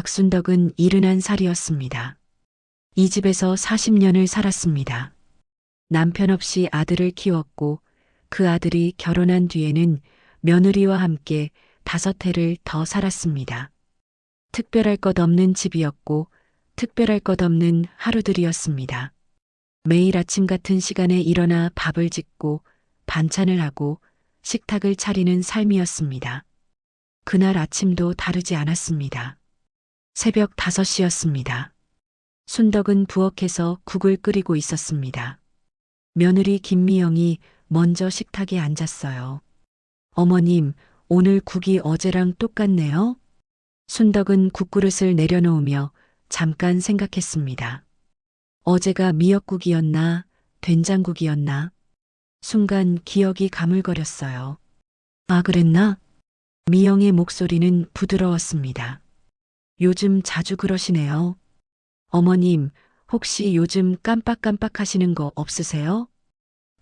박순덕은 71살이었습니다. 이 집에서 40년을 살았습니다. 남편 없이 아들을 키웠고 그 아들이 결혼한 뒤에는 며느리와 함께 5해를 더 살았습니다. 특별할 것 없는 집이었고 특별할 것 없는 하루들이었습니다. 매일 아침 같은 시간에 일어나 밥을 짓고 반찬을 하고 식탁을 차리는 삶이었습니다. 그날 아침도 다르지 않았습니다. 새벽 5시였습니다. 순덕은 부엌에서 국을 끓이고 있었습니다. 며느리 김미영이 먼저 식탁에 앉았어요. 어머님, 오늘 국이 어제랑 똑같네요. 순덕은 국그릇을 내려놓으며 잠깐 생각했습니다. 어제가 미역국이었나, 된장국이었나? 순간 기억이 가물거렸어요. 아, 그랬나? 미영의 목소리는 부드러웠습니다. 요즘 자주 그러시네요. 어머님, 혹시 요즘 깜빡깜빡 하시는 거 없으세요?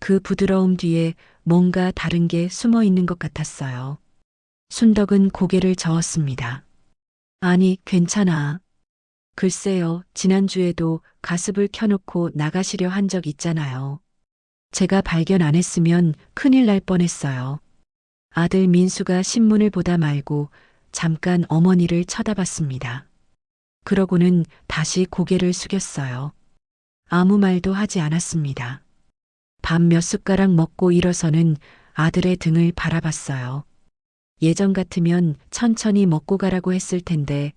그 부드러움 뒤에 뭔가 다른 게 숨어 있는 것 같았어요. 순덕은 고개를 저었습니다. 아니, 괜찮아. 글쎄요, 지난주에도 가습을 켜놓고 나가시려 한 적 있잖아요. 제가 발견 안 했으면 큰일 날 뻔했어요. 아들 민수가 신문을 보다 말고 잠깐 어머니를 쳐다봤습니다. 그러고는 다시 고개를 숙였어요. 아무 말도 하지 않았습니다. 밥 몇 숟가락 먹고 일어서는 아들의 등을 바라봤어요. 예전 같으면 천천히 먹고 가라고 했을 텐데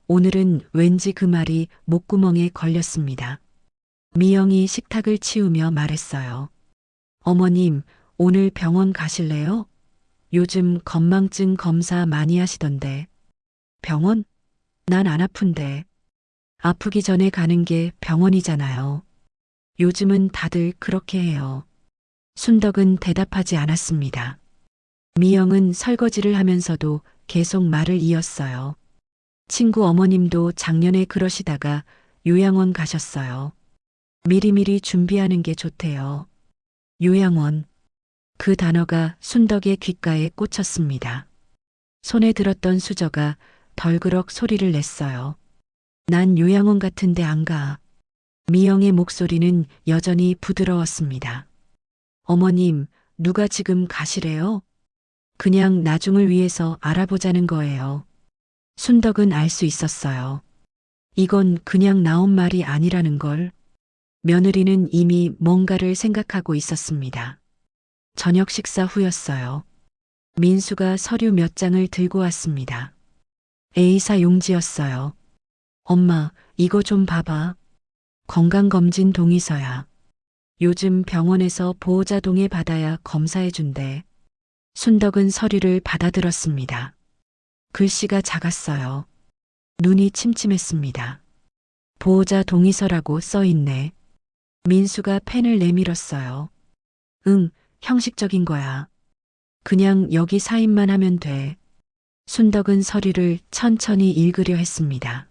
오늘은 왠지 그 말이 목구멍에 걸렸습니다. 미영이 식탁을 치우며 말했어요. 어머님, 오늘 병원 가실래요? 요즘 건망증 검사 많이 하시던데. 병원? 난 안 아픈데. 아프기 전에 가는 게 병원이잖아요. 요즘은 다들 그렇게 해요. 순덕은 대답하지 않았습니다. 미영은 설거지를 하면서도 계속 말을 이었어요. 친구 어머님도 작년에 그러시다가 요양원 가셨어요. 미리미리 준비하는 게 좋대요. 요양원. 그 단어가 순덕의 귓가에 꽂혔습니다. 손에 들었던 수저가 덜그럭 소리를 냈어요. 난 요양원 같은데 안 가. 미영의 목소리는 여전히 부드러웠습니다. 어머님, 누가 지금 가시래요? 그냥 나중을 위해서 알아보자는 거예요. 순덕은 알 수 있었어요. 이건 그냥 나온 말이 아니라는 걸. 며느리는 이미 뭔가를 생각하고 있었습니다. 저녁 식사 후였어요. 민수가 서류 몇 장을 들고 왔습니다. A사 용지였어요. 엄마, 이거 좀 봐봐. 건강검진 동의서야. 요즘 병원에서 보호자 동의 받아야 검사해준대. 순덕은 서류를 받아들었습니다. 글씨가 작았어요. 눈이 침침했습니다. 보호자 동의서라고 써있네. 민수가 펜을 내밀었어요. 응, 형식적인 거야. 그냥 여기 사인만 하면 돼. 순덕은 서류를 천천히 읽으려 했습니다.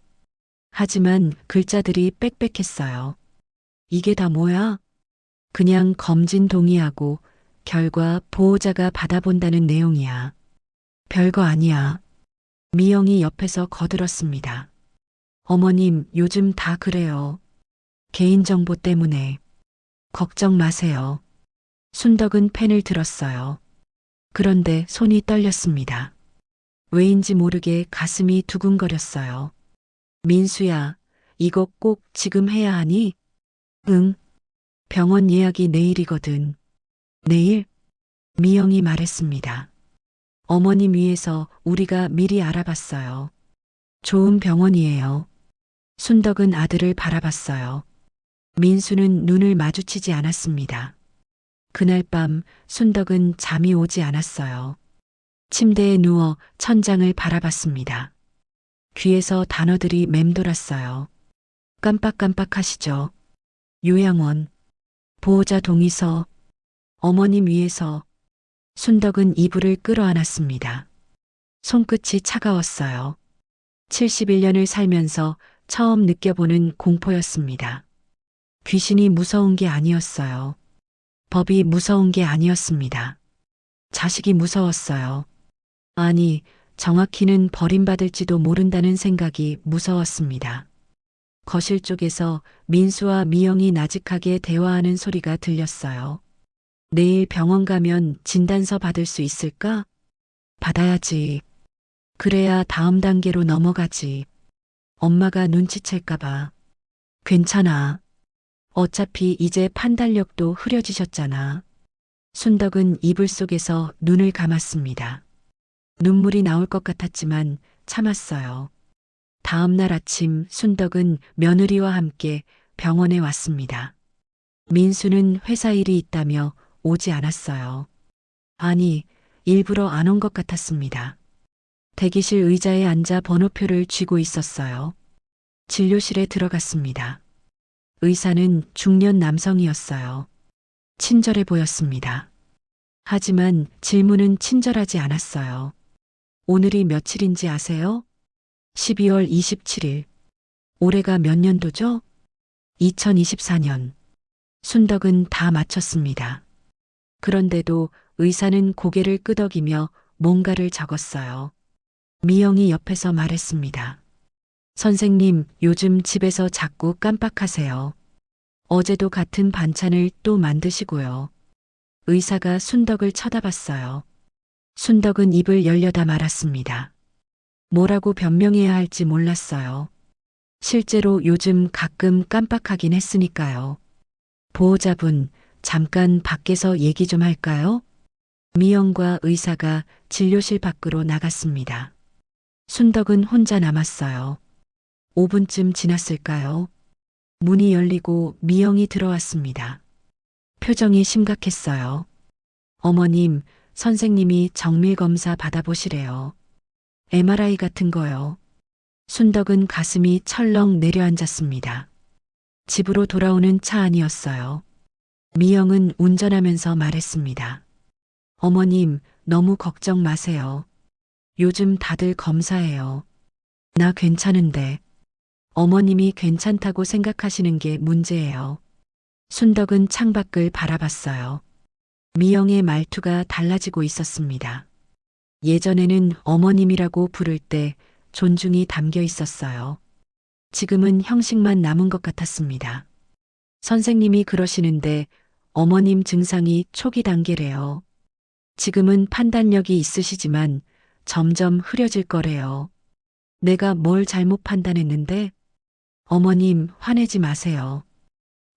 하지만 글자들이 빽빽했어요. 이게 다 뭐야? 그냥 검진 동의하고 결과 보호자가 받아본다는 내용이야. 별거 아니야. 미영이 옆에서 거들었습니다. 어머님, 요즘 다 그래요. 개인정보 때문에. 걱정 마세요. 순덕은 펜을 들었어요. 그런데 손이 떨렸습니다. 왜인지 모르게 가슴이 두근거렸어요. 민수야, 이거 꼭 지금 해야 하니? 응. 병원 예약이 내일이거든. 내일? 미영이 말했습니다. 어머님 위해서 우리가 미리 알아봤어요. 좋은 병원이에요. 순덕은 아들을 바라봤어요. 민수는 눈을 마주치지 않았습니다. 그날 밤 순덕은 잠이 오지 않았어요. 침대에 누워 천장을 바라봤습니다. 귀에서 단어들이 맴돌았어요. 깜빡깜빡하시죠. 요양원, 보호자 동의서, 어머님 위해서. 순덕은 이불을 끌어안았습니다. 손끝이 차가웠어요. 71년을 살면서 처음 느껴보는 공포였습니다. 귀신이 무서운 게 아니었어요. 법이 무서운 게 아니었습니다. 자식이 무서웠어요. 아니, 정확히는 버림받을지도 모른다는 생각이 무서웠습니다. 거실 쪽에서 민수와 미영이 나직하게 대화하는 소리가 들렸어요. 내일 병원 가면 진단서 받을 수 있을까? 받아야지. 그래야 다음 단계로 넘어가지. 엄마가 눈치챌까봐. 괜찮아. 어차피 이제 판단력도 흐려지셨잖아. 순덕은 이불 속에서 눈을 감았습니다. 눈물이 나올 것 같았지만 참았어요. 다음 날 아침 순덕은 며느리와 함께 병원에 왔습니다. 민수는 회사 일이 있다며 오지 않았어요. 아니, 일부러 안 온 것 같았습니다. 대기실 의자에 앉아 번호표를 쥐고 있었어요. 진료실에 들어갔습니다. 의사는 중년 남성이었어요. 친절해 보였습니다. 하지만 질문은 친절하지 않았어요. 오늘이 며칠인지 아세요? 12월 27일. 올해가 몇 년도죠? 2024년. 순덕은 다 맞췄습니다. 그런데도 의사는 고개를 끄덕이며 뭔가를 적었어요. 미영이 옆에서 말했습니다. 선생님, 요즘 집에서 자꾸 깜빡하세요. 어제도 같은 반찬을 또 만드시고요. 의사가 순덕을 쳐다봤어요. 순덕은 입을 열려다 말았습니다. 뭐라고 변명해야 할지 몰랐어요. 실제로 요즘 가끔 깜빡하긴 했으니까요. 보호자분, 잠깐 밖에서 얘기 좀 할까요? 미영과 의사가 진료실 밖으로 나갔습니다. 순덕은 혼자 남았어요. 5분쯤 지났을까요? 문이 열리고 미영이 들어왔습니다. 표정이 심각했어요. 어머님, 선생님이 정밀검사 받아보시래요. MRI 같은 거요. 순덕은 가슴이 철렁 내려앉았습니다. 집으로 돌아오는 차 안이었어요. 미영은 운전하면서 말했습니다. 어머님, 너무 걱정 마세요. 요즘 다들 검사해요. 나 괜찮은데. 어머님이 괜찮다고 생각하시는 게 문제예요. 순덕은 창밖을 바라봤어요. 미영의 말투가 달라지고 있었습니다. 예전에는 어머님이라고 부를 때 존중이 담겨 있었어요. 지금은 형식만 남은 것 같았습니다. 선생님이 그러시는데 어머님 증상이 초기 단계래요. 지금은 판단력이 있으시지만 점점 흐려질 거래요. 내가 뭘 잘못 판단했는데? 어머님, 화내지 마세요.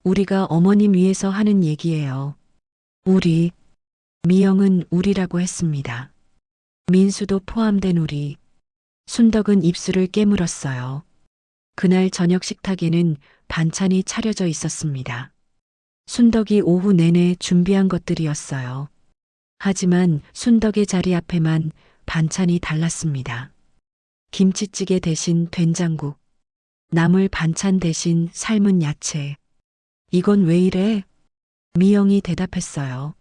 우리가 어머님 위해서 하는 얘기예요. 우리. 미영은 우리라고 했습니다. 민수도 포함된 우리. 순덕은 입술을 깨물었어요. 그날 저녁 식탁에는 반찬이 차려져 있었습니다. 순덕이 오후 내내 준비한 것들이었어요. 하지만 순덕의 자리 앞에만 반찬이 달랐습니다. 김치찌개 대신 된장국, 나물 반찬 대신 삶은 야채. 이건 왜 이래? 미영이 대답했어요.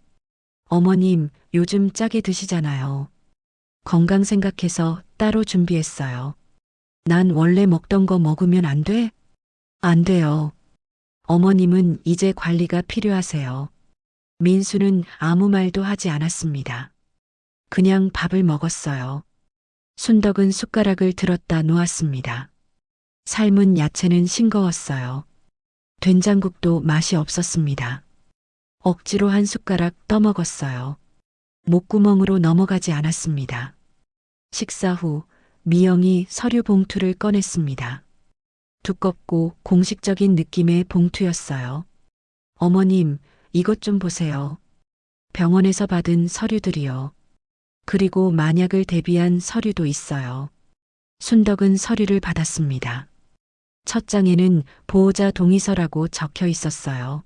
어머님, 요즘 짜게 드시잖아요. 건강 생각해서 따로 준비했어요. 난 원래 먹던 거 먹으면 안 돼? 안 돼요. 어머님은 이제 관리가 필요하세요. 민수는 아무 말도 하지 않았습니다. 그냥 밥을 먹었어요. 순덕은 숟가락을 들었다 놓았습니다. 삶은 야채는 싱거웠어요. 된장국도 맛이 없었습니다. 억지로 한 숟가락 떠먹었어요. 목구멍으로 넘어가지 않았습니다. 식사 후 미영이 서류 봉투를 꺼냈습니다. 두껍고 공식적인 느낌의 봉투였어요. 어머님, 이것 좀 보세요. 병원에서 받은 서류들이요. 그리고 만약을 대비한 서류도 있어요. 순덕은 서류를 받았습니다. 첫 장에는 보호자 동의서라고 적혀 있었어요.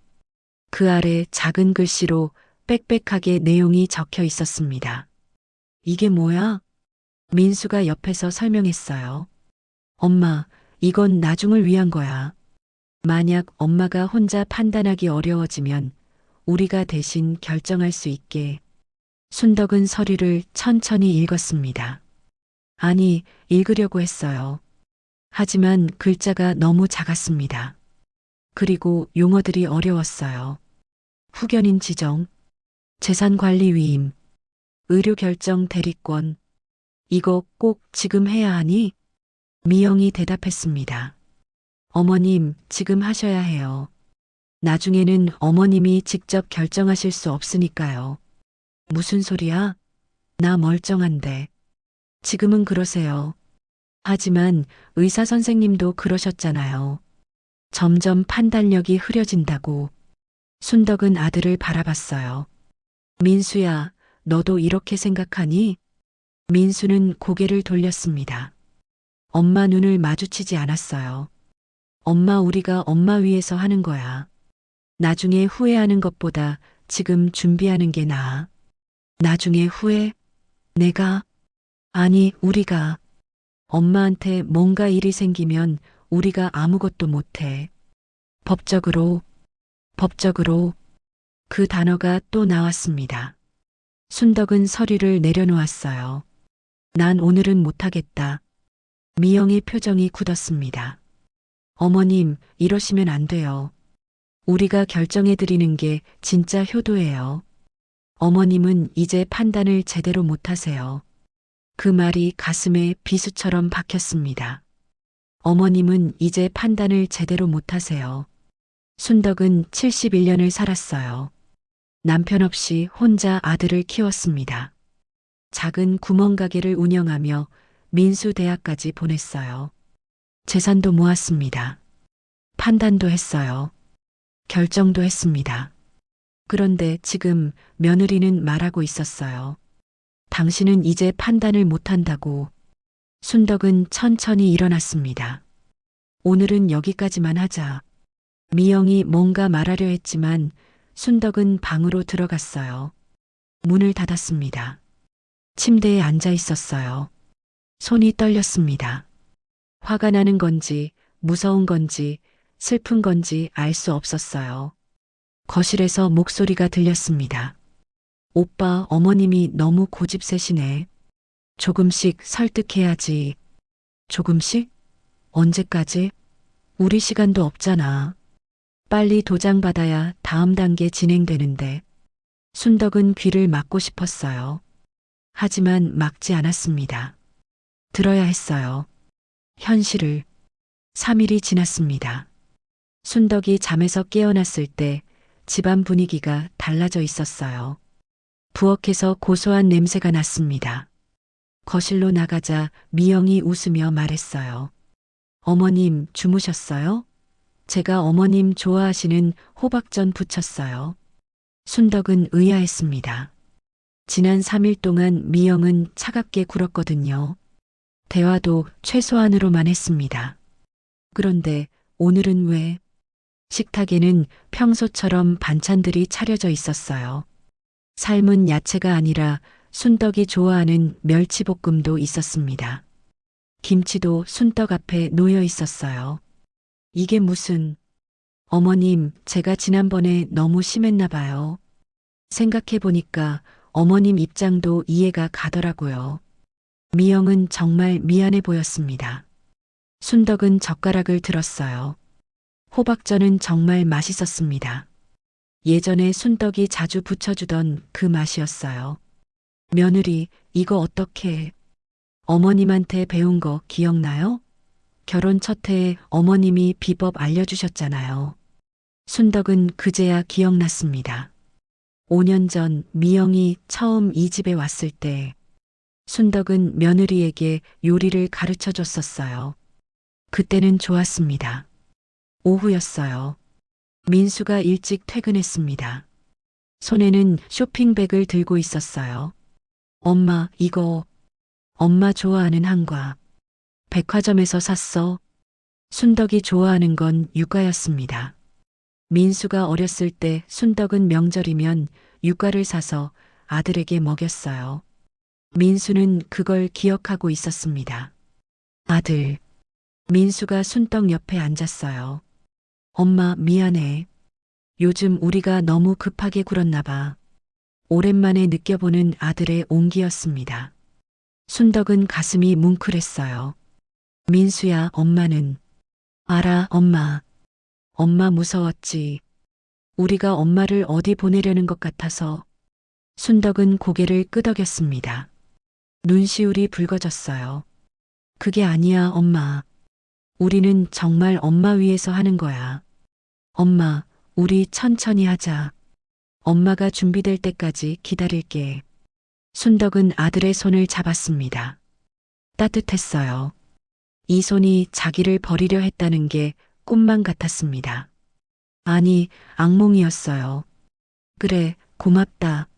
그 아래 작은 글씨로 빽빽하게 내용이 적혀 있었습니다. 이게 뭐야? 민수가 옆에서 설명했어요. 엄마, 이건 나중을 위한 거야. 만약 엄마가 혼자 판단하기 어려워지면 우리가 대신 결정할 수 있게. 순덕은 서류를 천천히 읽었습니다. 아니, 읽으려고 했어요. 하지만 글자가 너무 작았습니다. 그리고 용어들이 어려웠어요. 후견인 지정, 재산관리 위임, 의료결정 대리권. 이거 꼭 지금 해야 하니? 미영이 대답했습니다. 어머님, 지금 하셔야 해요. 나중에는 어머님이 직접 결정하실 수 없으니까요. 무슨 소리야? 나 멀쩡한데. 지금은 그러세요. 하지만 의사 선생님도 그러셨잖아요. 점점 판단력이 흐려진다고. 순덕은 아들을 바라봤어요. 민수야, 너도 이렇게 생각하니? 민수는 고개를 돌렸습니다. 엄마 눈을 마주치지 않았어요. 엄마, 우리가 엄마 위해서 하는 거야. 나중에 후회하는 것보다 지금 준비하는 게 나아. 나중에 후회? 내가? 아니, 우리가. 엄마한테 뭔가 일이 생기면 우리가 아무것도 못해. 법적으로, 법적으로. 그 단어가 또 나왔습니다. 순덕은 서류를 내려놓았어요. 난 오늘은 못하겠다. 미영의 표정이 굳었습니다. 어머님, 이러시면 안 돼요. 우리가 결정해드리는 게 진짜 효도예요. 어머님은 이제 판단을 제대로 못하세요. 그 말이 가슴에 비수처럼 박혔습니다. 어머님은 이제 판단을 제대로 못하세요. 순덕은 71년을 살았어요. 남편 없이 혼자 아들을 키웠습니다. 작은 구멍가게를 운영하며 민수대학까지 보냈어요. 재산도 모았습니다. 판단도 했어요. 결정도 했습니다. 그런데 지금 며느리는 말하고 있었어요. 당신은 이제 판단을 못한다고. 순덕은 천천히 일어났습니다. 오늘은 여기까지만 하자. 미영이 뭔가 말하려 했지만 순덕은 방으로 들어갔어요. 문을 닫았습니다. 침대에 앉아 있었어요. 손이 떨렸습니다. 화가 나는 건지 무서운 건지 슬픈 건지 알 수 없었어요. 거실에서 목소리가 들렸습니다. 오빠, 어머님이 너무 고집세시네. 조금씩 설득해야지. 조금씩? 언제까지? 우리 시간도 없잖아. 빨리 도장 받아야 다음 단계 진행되는데. 순덕은 귀를 막고 싶었어요. 하지만 막지 않았습니다. 들어야 했어요. 현실을. 3일이 지났습니다. 순덕이 잠에서 깨어났을 때 집안 분위기가 달라져 있었어요. 부엌에서 고소한 냄새가 났습니다. 거실로 나가자 미영이 웃으며 말했어요. 어머님, 주무셨어요? 제가 어머님 좋아하시는 호박전 부쳤어요. 순덕은 의아했습니다. 지난 3일 동안 미영은 차갑게 굴었거든요. 대화도 최소한으로만 했습니다. 그런데 오늘은 왜? 식탁에는 평소처럼 반찬들이 차려져 있었어요. 삶은 야채가 아니라 순덕이 좋아하는 멸치볶음도 있었습니다. 김치도 순떡 앞에 놓여 있었어요. 이게 무슨... 어머님, 제가 지난번에 너무 심했나 봐요. 생각해 보니까 어머님 입장도 이해가 가더라고요. 미영은 정말 미안해 보였습니다. 순덕은 젓가락을 들었어요. 호박전은 정말 맛있었습니다. 예전에 순덕이 자주 부쳐주던 그 맛이었어요. 며느리, 이거 어떻게... 어머님한테 배운 거 기억나요? 결혼 첫 해에 어머님이 비법 알려주셨잖아요. 순덕은 그제야 기억났습니다. 5년 전 미영이 처음 이 집에 왔을 때 순덕은 며느리에게 요리를 가르쳐 줬었어요. 그때는 좋았습니다. 오후였어요. 민수가 일찍 퇴근했습니다. 손에는 쇼핑백을 들고 있었어요. 엄마, 이거 엄마 좋아하는 한과. 백화점에서 샀어. 순덕이 좋아하는 건 유과였습니다. 민수가 어렸을 때 순덕은 명절이면 유과를 사서 아들에게 먹였어요. 민수는 그걸 기억하고 있었습니다. 아들. 민수가 순덕 옆에 앉았어요. 엄마, 미안해. 요즘 우리가 너무 급하게 굴었나 봐. 오랜만에 느껴보는 아들의 온기였습니다. 순덕은 가슴이 뭉클했어요. 민수야, 엄마는. 알아, 엄마. 엄마 무서웠지. 우리가 엄마를 어디 보내려는 것 같아서. 순덕은 고개를 끄덕였습니다. 눈시울이 붉어졌어요. 그게 아니야, 엄마. 우리는 정말 엄마 위해서 하는 거야. 엄마, 우리 천천히 하자. 엄마가 준비될 때까지 기다릴게. 순덕은 아들의 손을 잡았습니다. 따뜻했어요. 이 손이 자기를 버리려 했다는 게 꿈만 같았습니다. 아니, 악몽이었어요. 그래, 고맙다.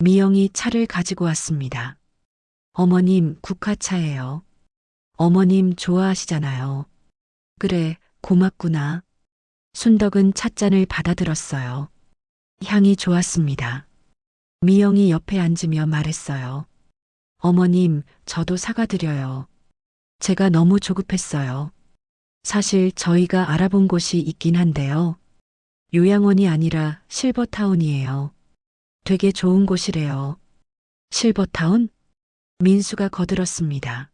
미영이 차를 가지고 왔습니다. 어머님, 국화차예요. 어머님 좋아하시잖아요. 그래, 고맙구나. 순덕은 찻잔을 받아들었어요. 향이 좋았습니다. 미영이 옆에 앉으며 말했어요. 어머님, 저도 사과드려요. 제가 너무 조급했어요. 사실 저희가 알아본 곳이 있긴 한데요. 요양원이 아니라 실버타운이에요. 되게 좋은 곳이래요. 실버타운? 민수가 거들었습니다.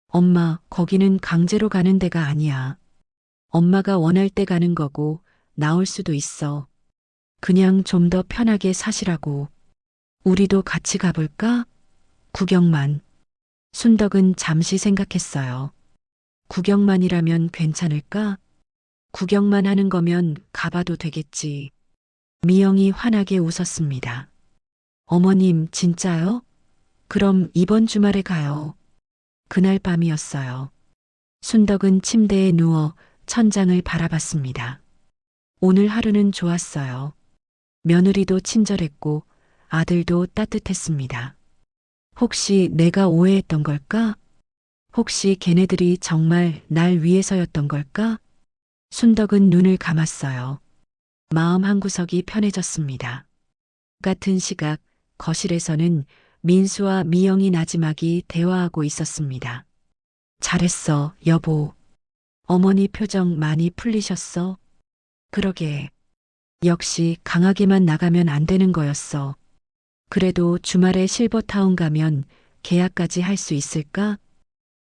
엄마, 거기는 강제로 가는 데가 아니야. 엄마가 원할 때 가는 거고, 나올 수도 있어. 그냥 좀 더 편하게 사시라고. 우리도 같이 가볼까? 구경만. 순덕은 잠시 생각했어요. 구경만이라면 괜찮을까? 구경만 하는 거면 가봐도 되겠지. 미영이 환하게 웃었습니다. 어머님, 진짜요? 그럼 이번 주말에 가요. 그날 밤이었어요. 순덕은 침대에 누워 천장을 바라봤습니다. 오늘 하루는 좋았어요. 며느리도 친절했고 아들도 따뜻했습니다. 혹시 내가 오해했던 걸까? 혹시 걔네들이 정말 날 위해서였던 걸까? 순덕은 눈을 감았어요. 마음 한구석이 편해졌습니다. 같은 시각 거실에서는 민수와 미영이 나지막이 대화하고 있었습니다. 잘했어, 여보. 어머니 표정 많이 풀리셨어? 그러게. 역시 강하게만 나가면 안 되는 거였어. 그래도 주말에 실버타운 가면 계약까지 할 수 있을까?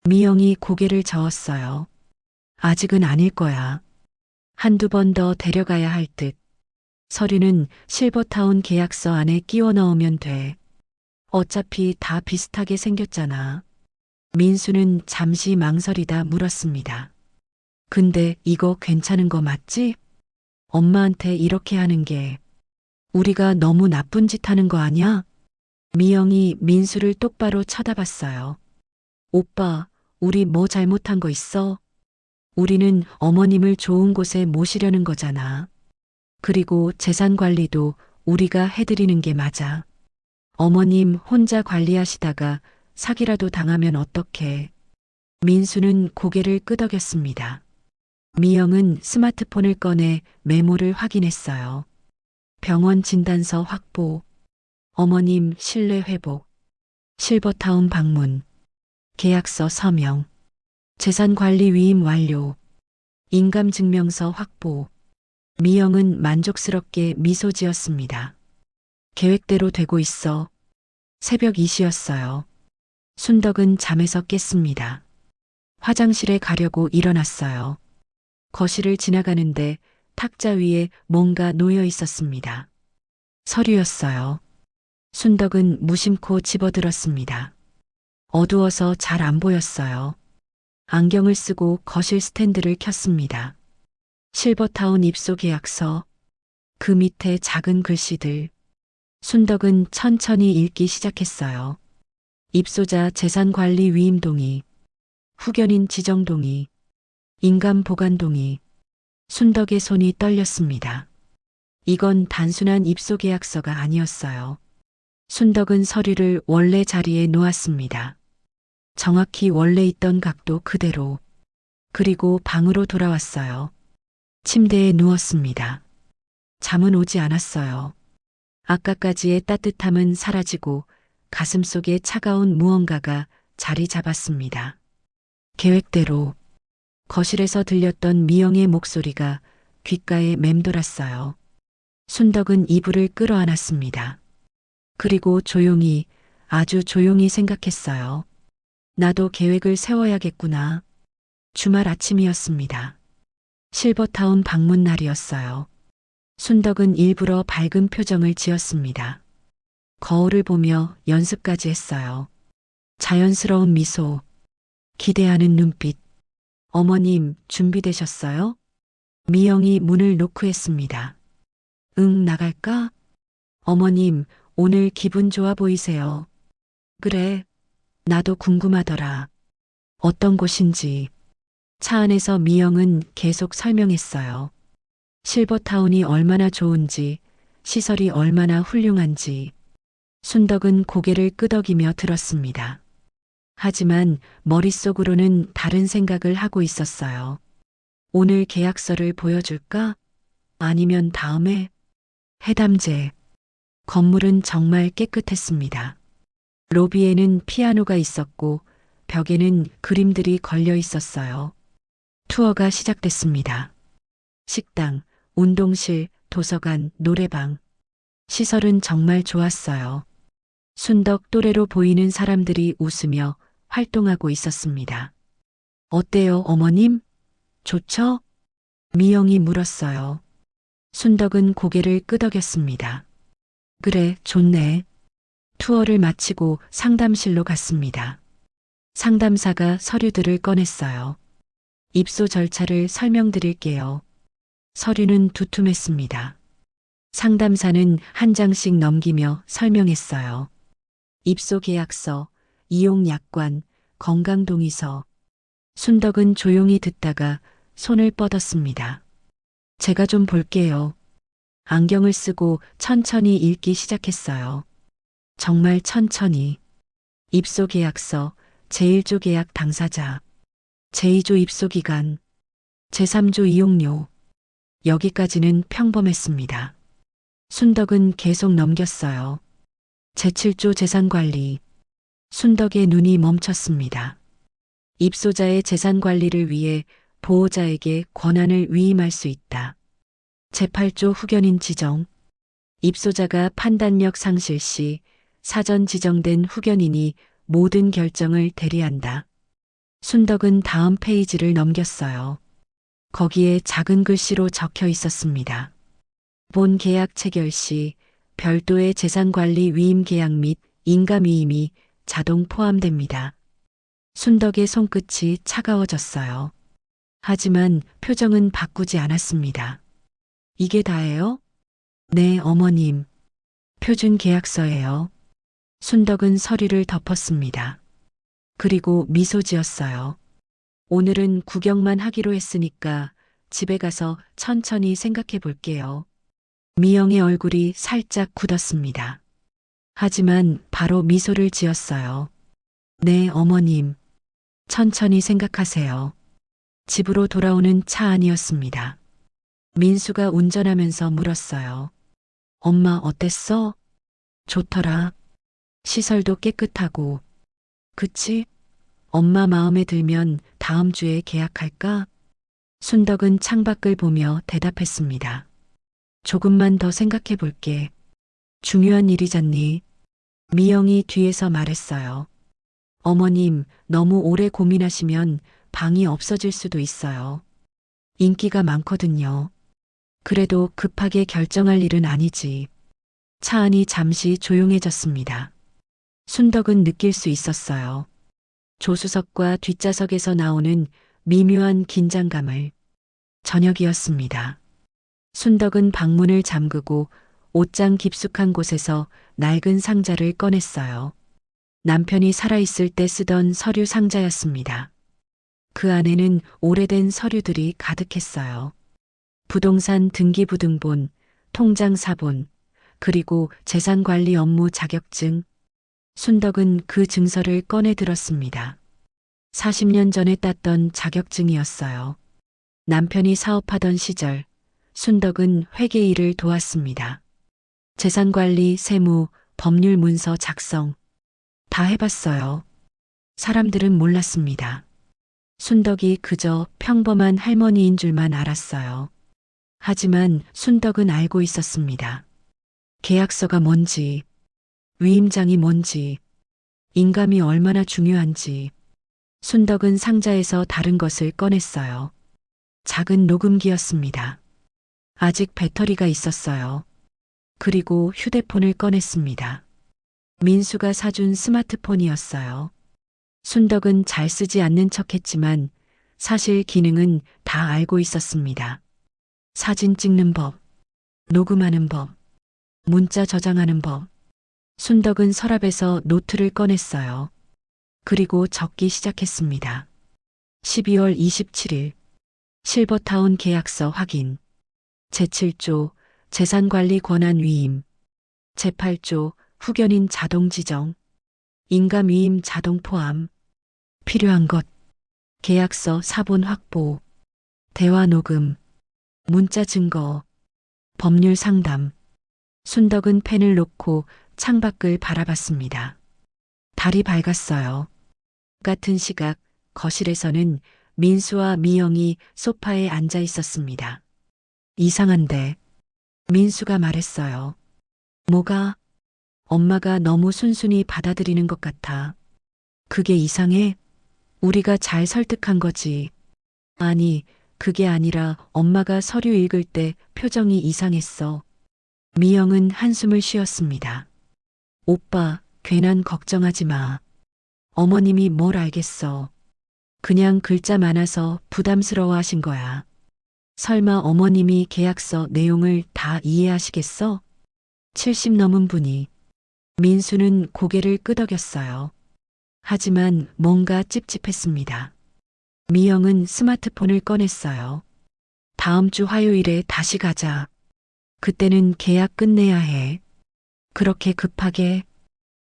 미영이 고개를 저었어요. 아직은 아닐 거야. 한두 번 더 데려가야 할 듯. 서류는 실버타운 계약서 안에 끼워 넣으면 돼. 어차피 다 비슷하게 생겼잖아. 민수는 잠시 망설이다 물었습니다. 근데 이거 괜찮은 거 맞지? 엄마한테 이렇게 하는 게 우리가 너무 나쁜 짓 하는 거 아니야? 미영이 민수를 똑바로 쳐다봤어요. 오빠, 우리 뭐 잘못한 거 있어? 우리는 어머님을 좋은 곳에 모시려는 거잖아. 그리고 재산 관리도 우리가 해드리는 게 맞아. 어머님 혼자 관리하시다가 사기라도 당하면 어떡해. 민수는 고개를 끄덕였습니다. 미영은 스마트폰을 꺼내 메모를 확인했어요. 병원 진단서 확보, 어머님 신뢰 회복, 실버타운 방문, 계약서 서명, 재산관리 위임 완료, 인감증명서 확보. 미영은 만족스럽게 미소 지었습니다. 계획대로 되고 있어. 새벽 2시였어요. 순덕은 잠에서 깼습니다. 화장실에 가려고 일어났어요. 거실을 지나가는데 탁자 위에 뭔가 놓여 있었습니다. 서류였어요. 순덕은 무심코 집어들었습니다. 어두워서 잘 안 보였어요. 안경을 쓰고 거실 스탠드를 켰습니다. 실버타운 입소 계약서, 그 밑에 작은 글씨들. 순덕은 천천히 읽기 시작했어요. 입소자 재산관리 위임 동의, 후견인 지정 동의, 인감 보관 동의. 순덕의 손이 떨렸습니다. 이건 단순한 입소 계약서가 아니었어요. 순덕은 서류를 원래 자리에 놓았습니다. 정확히 원래 있던 각도 그대로. 그리고 방으로 돌아왔어요. 침대에 누웠습니다. 잠은 오지 않았어요. 아까까지의 따뜻함은 사라지고 가슴속에 차가운 무언가가 자리 잡았습니다. 계획대로. 거실에서 들렸던 미영의 목소리가 귓가에 맴돌았어요. 순덕은 이불을 끌어안았습니다. 그리고 조용히, 아주 조용히 생각했어요. 나도 계획을 세워야겠구나. 주말 아침이었습니다. 실버타운 방문 날이었어요. 순덕은 일부러 밝은 표정을 지었습니다. 거울을 보며 연습까지 했어요. 자연스러운 미소, 기대하는 눈빛. 어머님, 준비되셨어요? 미영이 문을 노크했습니다. 응, 나갈까? 어머님, 오늘 기분 좋아 보이세요. 그래, 나도 궁금하더라. 어떤 곳인지. 차 안에서 미영은 계속 설명했어요. 실버타운이 얼마나 좋은지, 시설이 얼마나 훌륭한지. 순덕은 고개를 끄덕이며 들었습니다. 하지만 머릿속으로는 다른 생각을 하고 있었어요. 오늘 계약서를 보여줄까? 아니면 다음에? 해담제. 건물은 정말 깨끗했습니다. 로비에는 피아노가 있었고 벽에는 그림들이 걸려 있었어요. 투어가 시작됐습니다. 식당, 운동실, 도서관, 노래방. 시설은 정말 좋았어요. 순덕 또래로 보이는 사람들이 웃으며 활동하고 있었습니다. 어때요, 어머님? 좋죠? 미영이 물었어요. 순덕은 고개를 끄덕였습니다. 그래, 좋네. 투어를 마치고 상담실로 갔습니다. 상담사가 서류들을 꺼냈어요. 입소 절차를 설명드릴게요. 서류는 두툼했습니다. 상담사는 한 장씩 넘기며 설명했어요. 입소 계약서, 이용 약관, 건강동의서. 순덕은 조용히 듣다가 손을 뻗었습니다. 제가 좀 볼게요. 안경을 쓰고 천천히 읽기 시작했어요. 정말 천천히. 입소 계약서, 제1조 계약 당사자, 제2조 입소 기간, 제3조 이용료. 여기까지는 평범했습니다. 순덕은 계속 넘겼어요. 제7조 재산관리. 순덕의 눈이 멈췄습니다. 입소자의 재산 관리를 위해 보호자에게 권한을 위임할 수 있다. 제8조 후견인 지정. 입소자가 판단력 상실 시 사전 지정된 후견인이 모든 결정을 대리한다. 순덕은 다음 페이지를 넘겼어요. 거기에 작은 글씨로 적혀 있었습니다. 본 계약 체결 시 별도의 재산관리 위임 계약 및 인감 위임이 자동 포함됩니다. 순덕의 손끝이 차가워졌어요. 하지만 표정은 바꾸지 않았습니다. 이게 다예요? 네, 어머님. 표준 계약서예요. 순덕은 서류를 덮었습니다. 그리고 미소 지었어요. 오늘은 구경만 하기로 했으니까 집에 가서 천천히 생각해 볼게요. 미영의 얼굴이 살짝 굳었습니다. 하지만 바로 미소를 지었어요. 네, 어머님. 천천히 생각하세요. 집으로 돌아오는 차 안이었습니다. 민수가 운전하면서 물었어요. 엄마 어땠어? 좋더라. 시설도 깨끗하고. 그치? 엄마 마음에 들면 다음 주에 계약할까? 순덕은 창밖을 보며 대답했습니다. 조금만 더 생각해 볼게. 중요한 일이잖니. 미영이 뒤에서 말했어요. 어머님, 너무 오래 고민하시면 방이 없어질 수도 있어요. 인기가 많거든요. 그래도 급하게 결정할 일은 아니지. 차 안이 잠시 조용해졌습니다. 순덕은 느낄 수 있었어요. 조수석과 뒷좌석에서 나오는 미묘한 긴장감을. 저녁이었습니다. 순덕은 방문을 잠그고 옷장 깊숙한 곳에서 낡은 상자를 꺼냈어요. 남편이 살아있을 때 쓰던 서류 상자였습니다. 그 안에는 오래된 서류들이 가득했어요. 부동산 등기부등본, 통장 사본, 그리고 재산관리 업무 자격증. 순덕은 그 증서를 꺼내 들었습니다. 40년 전에 땄던 자격증이었어요. 남편이 사업하던 시절, 순덕은 회계 일을 도왔습니다. 재산관리, 세무, 법률 문서 작성. 다 해봤어요. 사람들은 몰랐습니다. 순덕이 그저 평범한 할머니인 줄만 알았어요. 하지만 순덕은 알고 있었습니다. 계약서가 뭔지, 위임장이 뭔지, 인감이 얼마나 중요한지. 순덕은 상자에서 다른 것을 꺼냈어요. 작은 녹음기였습니다. 아직 배터리가 있었어요. 그리고 휴대폰을 꺼냈습니다. 민수가 사준 스마트폰이었어요. 순덕은 잘 쓰지 않는 척했지만 사실 기능은 다 알고 있었습니다. 사진 찍는 법, 녹음하는 법, 문자 저장하는 법. 순덕은 서랍에서 노트를 꺼냈어요. 그리고 적기 시작했습니다. 12월 27일 실버타운 계약서 확인. 제7조 재산관리 권한 위임. 제8조 후견인 자동 지정. 인감 위임 자동 포함. 필요한 것. 계약서 사본 확보. 대화 녹음. 문자 증거. 법률 상담. 순덕은 펜을 놓고 창밖을 바라봤습니다. 달이 밝았어요. 같은 시각 거실에서는 민수와 미영이 소파에 앉아 있었습니다. 이상한데. 민수가 말했어요. 뭐가? 엄마가 너무 순순히 받아들이는 것 같아. 그게 이상해? 우리가 잘 설득한 거지. 아니, 그게 아니라 엄마가 서류 읽을 때 표정이 이상했어. 미영은 한숨을 쉬었습니다. 오빠, 괜한 걱정하지 마. 어머님이 뭘 알겠어. 그냥 글자 많아서 부담스러워 하신 거야. 설마 어머님이 계약서 내용을 다 이해하시겠어? 70 넘은 분이. 민수는 고개를 끄덕였어요. 하지만 뭔가 찝찝했습니다. 미영은 스마트폰을 꺼냈어요. 다음 주 화요일에 다시 가자. 그때는 계약 끝내야 해. 그렇게 급하게.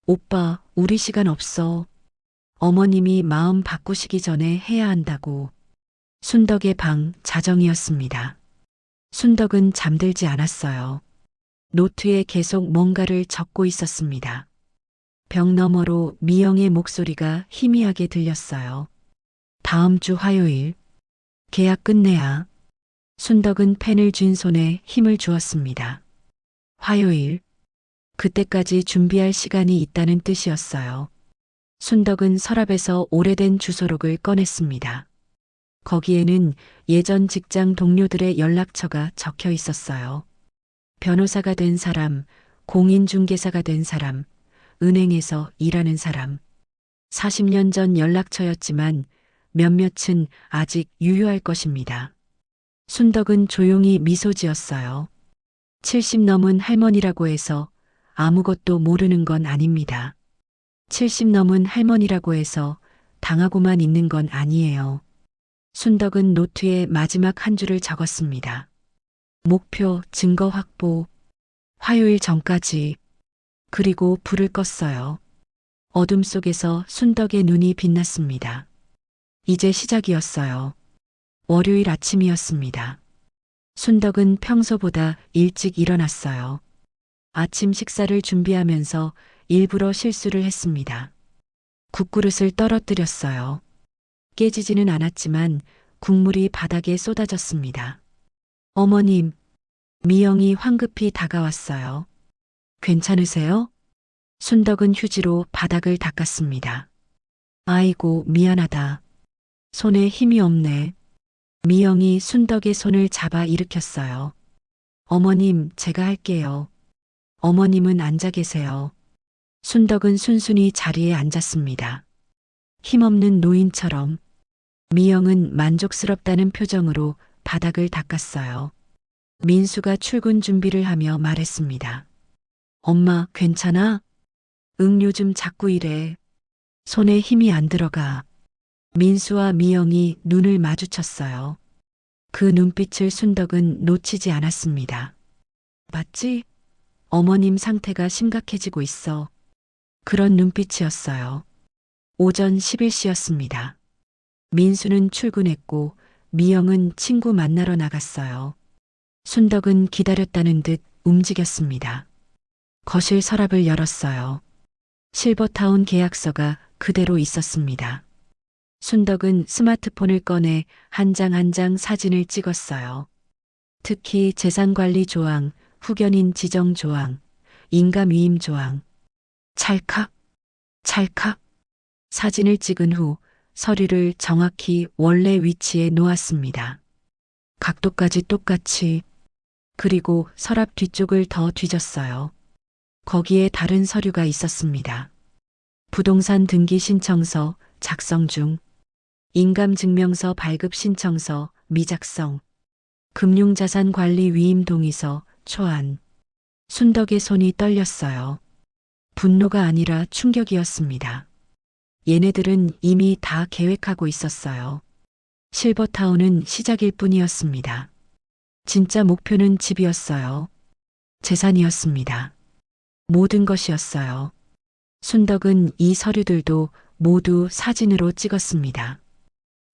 오빠, 우리 시간 없어. 어머님이 마음 바꾸시기 전에 해야 한다고. 순덕의 방 자정이었습니다. 순덕은 잠들지 않았어요. 노트에 계속 뭔가를 적고 있었습니다. 벽 너머로 미영의 목소리가 희미하게 들렸어요. 다음 주 화요일. 계약 끝내야. 순덕은 펜을 쥔 손에 힘을 주었습니다. 화요일. 그때까지 준비할 시간이 있다는 뜻이었어요. 순덕은 서랍에서 오래된 주소록을 꺼냈습니다. 거기에는 예전 직장 동료들의 연락처가 적혀 있었어요. 변호사가 된 사람, 공인중개사가 된 사람, 은행에서 일하는 사람. 40년 전 연락처였지만 몇몇은 아직 유효할 것입니다. 순덕은 조용히 미소 지었어요. 70 넘은 할머니라고 해서 아무것도 모르는 건 아닙니다. 70 넘은 할머니라고 해서 당하고만 있는 건 아니에요. 순덕은 노트에 마지막 한 줄을 적었습니다. 목표 증거 확보. 화요일 전까지. 그리고 불을 껐어요. 어둠 속에서 순덕의 눈이 빛났습니다. 이제 시작이었어요. 월요일 아침이었습니다. 순덕은 평소보다 일찍 일어났어요. 아침 식사를 준비하면서 일부러 실수를 했습니다. 국그릇을 떨어뜨렸어요. 깨지지는 않았지만 국물이 바닥에 쏟아졌습니다. 어머님, 미영이 황급히 다가왔어요. 괜찮으세요? 순덕은 휴지로 바닥을 닦았습니다. 아이고, 미안하다. 손에 힘이 없네. 미영이 순덕의 손을 잡아 일으켰어요. 어머님, 제가 할게요. 어머님은 앉아 계세요. 순덕은 순순히 자리에 앉았습니다. 힘없는 노인처럼. 미영은 만족스럽다는 표정으로 바닥을 닦았어요. 민수가 출근 준비를 하며 말했습니다. 엄마, 괜찮아? 응, 요즘 자꾸 이래. 손에 힘이 안 들어가. 민수와 미영이 눈을 마주쳤어요. 그 눈빛을 순덕은 놓치지 않았습니다. 맞지? 어머님 상태가 심각해지고 있어. 그런 눈빛이었어요. 오전 11시였습니다. 민수는 출근했고 미영은 친구 만나러 나갔어요. 순덕은 기다렸다는 듯 움직였습니다. 거실 서랍을 열었어요. 실버타운 계약서가 그대로 있었습니다. 순덕은 스마트폰을 꺼내 한 장 한 장 사진을 찍었어요. 특히 재산관리 조항, 후견인 지정 조항, 인감 위임 조항. 찰칵, 찰칵. 사진을 찍은 후 서류를 정확히 원래 위치에 놓았습니다. 각도까지 똑같이. 그리고 서랍 뒤쪽을 더 뒤졌어요. 거기에 다른 서류가 있었습니다. 부동산 등기 신청서, 작성 중. 인감증명서 발급 신청서 미작성. 금융자산관리 위임 동의서 초안. 순덕의 손이 떨렸어요. 분노가 아니라 충격이었습니다. 얘네들은 이미 다 계획하고 있었어요. 실버타운은 시작일 뿐이었습니다. 진짜 목표는 집이었어요. 재산이었습니다. 모든 것이었어요. 순덕은 이 서류들도 모두 사진으로 찍었습니다.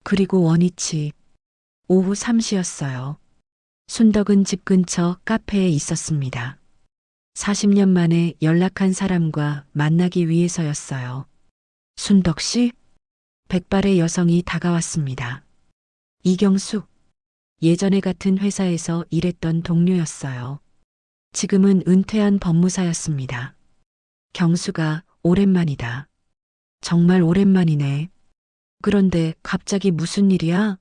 그리고 원위치. 오후 3시였어요. 순덕은 집 근처 카페에 있었습니다. 40년 만에 연락한 사람과 만나기 위해서였어요. 순덕 씨? 백발의 여성이 다가왔습니다. 이경숙. 예전에 같은 회사에서 일했던 동료였어요. 지금은 은퇴한 법무사였습니다. 경수가 오랜만이다. 정말 오랜만이네. 그런데 갑자기 무슨 일이야?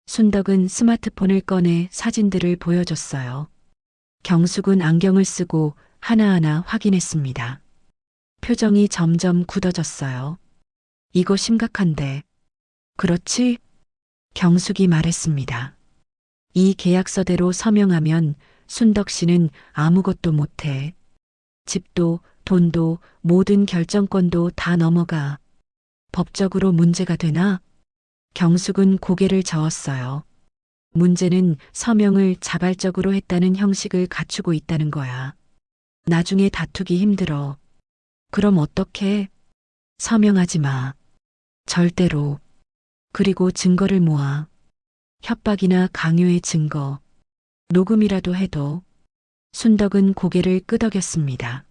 순덕은 스마트폰을 꺼내 사진들을 보여줬어요. 경숙은 안경을 쓰고 하나하나 확인했습니다. 표정이 점점 굳어졌어요. 이거 심각한데. 그렇지? 경숙이 말했습니다. 이 계약서대로 서명하면 순덕 씨는 아무것도 못해. 집도 돈도 모든 결정권도 다 넘어가. 법적으로 문제가 되나? 경숙은 고개를 저었어요. 문제는 서명을 자발적으로 했다는 형식을 갖추고 있다는 거야. 나중에 다투기 힘들어. 그럼 어떡해? 서명하지 마. 절대로. 그리고 증거를 모아. 협박이나 강요의 증거. 녹음이라도 해도. 순덕은 고개를 끄덕였습니다.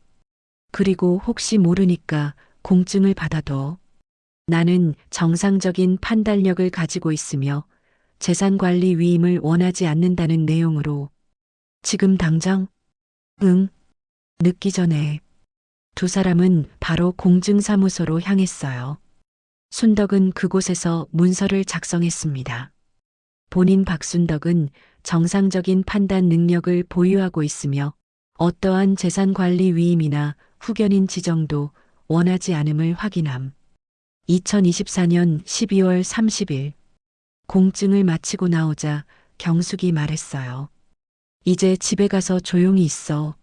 그리고 혹시 모르니까 공증을 받아도. 나는 정상적인 판단력을 가지고 있으며 재산관리 위임을 원하지 않는다는 내용으로. 지금 당장? 응. 늦기 전에. 두 사람은 바로 공증사무소로 향했어요. 순덕은 그곳에서 문서를 작성했습니다. 본인 박순덕은 정상적인 판단 능력을 보유하고 있으며 어떠한 재산관리 위임이나 후견인 지정도 원하지 않음을 확인함. 2024년 12월 30일 공증을 마치고 나오자 경숙이 말했어요. 이제 집에 가서 조용히 있어.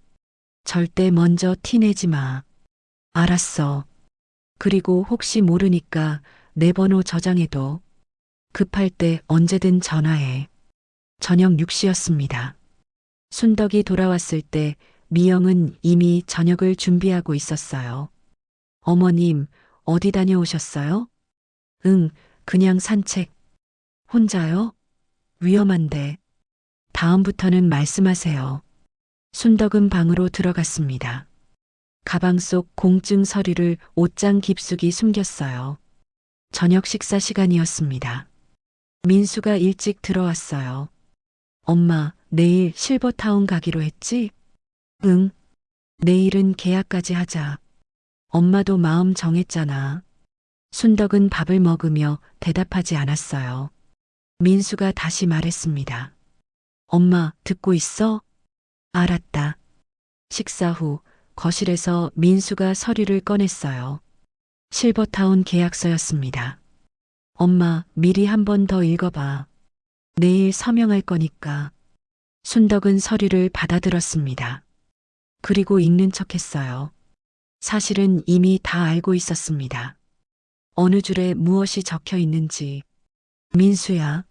절대 먼저 티내지 마. 알았어. 그리고 혹시 모르니까 내 번호 저장해둬. 급할 때 언제든 전화해. 저녁 6시였습니다. 순덕이 돌아왔을 때 미영은 이미 저녁을 준비하고 있었어요. 어머님, 어디 다녀오셨어요? 응, 그냥 산책. 혼자요? 위험한데. 다음부터는 말씀하세요. 순덕은 방으로 들어갔습니다. 가방 속 공증 서류를 옷장 깊숙이 숨겼어요. 저녁 식사 시간이었습니다. 민수가 일찍 들어왔어요. 엄마, 내일 실버타운 가기로 했지? 응. 내일은 계약까지 하자. 엄마도 마음 정했잖아. 순덕은 밥을 먹으며 대답하지 않았어요. 민수가 다시 말했습니다. 엄마, 듣고 있어? 알았다. 식사 후 거실에서 민수가 서류를 꺼냈어요. 실버타운 계약서였습니다. 엄마, 미리 한 번 더 읽어봐. 내일 서명할 거니까. 순덕은 서류를 받아들었습니다. 그리고 읽는 척했어요. 사실은 이미 다 알고 있었습니다. 어느 줄에 무엇이 적혀 있는지. 민수야.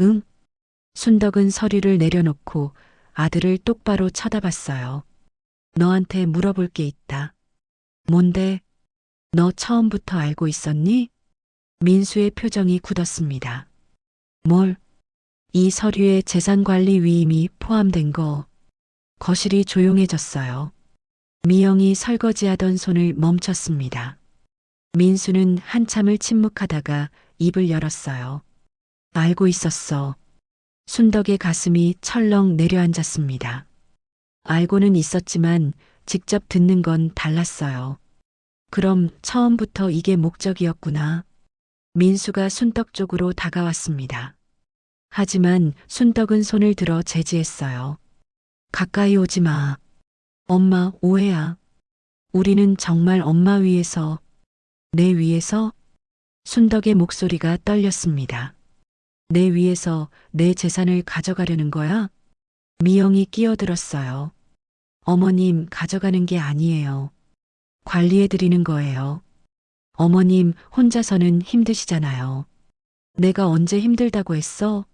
응? 순덕은 서류를 내려놓고 아들을 똑바로 쳐다봤어요. 너한테 물어볼 게 있다. 뭔데? 너 처음부터 알고 있었니? 민수의 표정이 굳었습니다. 뭘? 이 서류에 재산관리 위임이 포함된 거. 거실이 조용해졌어요. 미영이 설거지하던 손을 멈췄습니다. 민수는 한참을 침묵하다가 입을 열었어요. 알고 있었어. 순덕의 가슴이 철렁 내려앉았습니다. 알고는 있었지만 직접 듣는 건 달랐어요. 그럼 처음부터 이게 목적이었구나. 민수가 순덕 쪽으로 다가왔습니다. 하지만 순덕은 손을 들어 제지했어요. 가까이 오지 마. 엄마, 오해야. 우리는 정말 엄마 위해서, 내 위해서? 순덕의 목소리가 떨렸습니다. 내 위에서 내 재산을 가져가려는 거야? 미영이 끼어들었어요. 어머님, 가져가는 게 아니에요. 관리해드리는 거예요. 어머님 혼자서는 힘드시잖아요. 내가 언제 힘들다고 했어?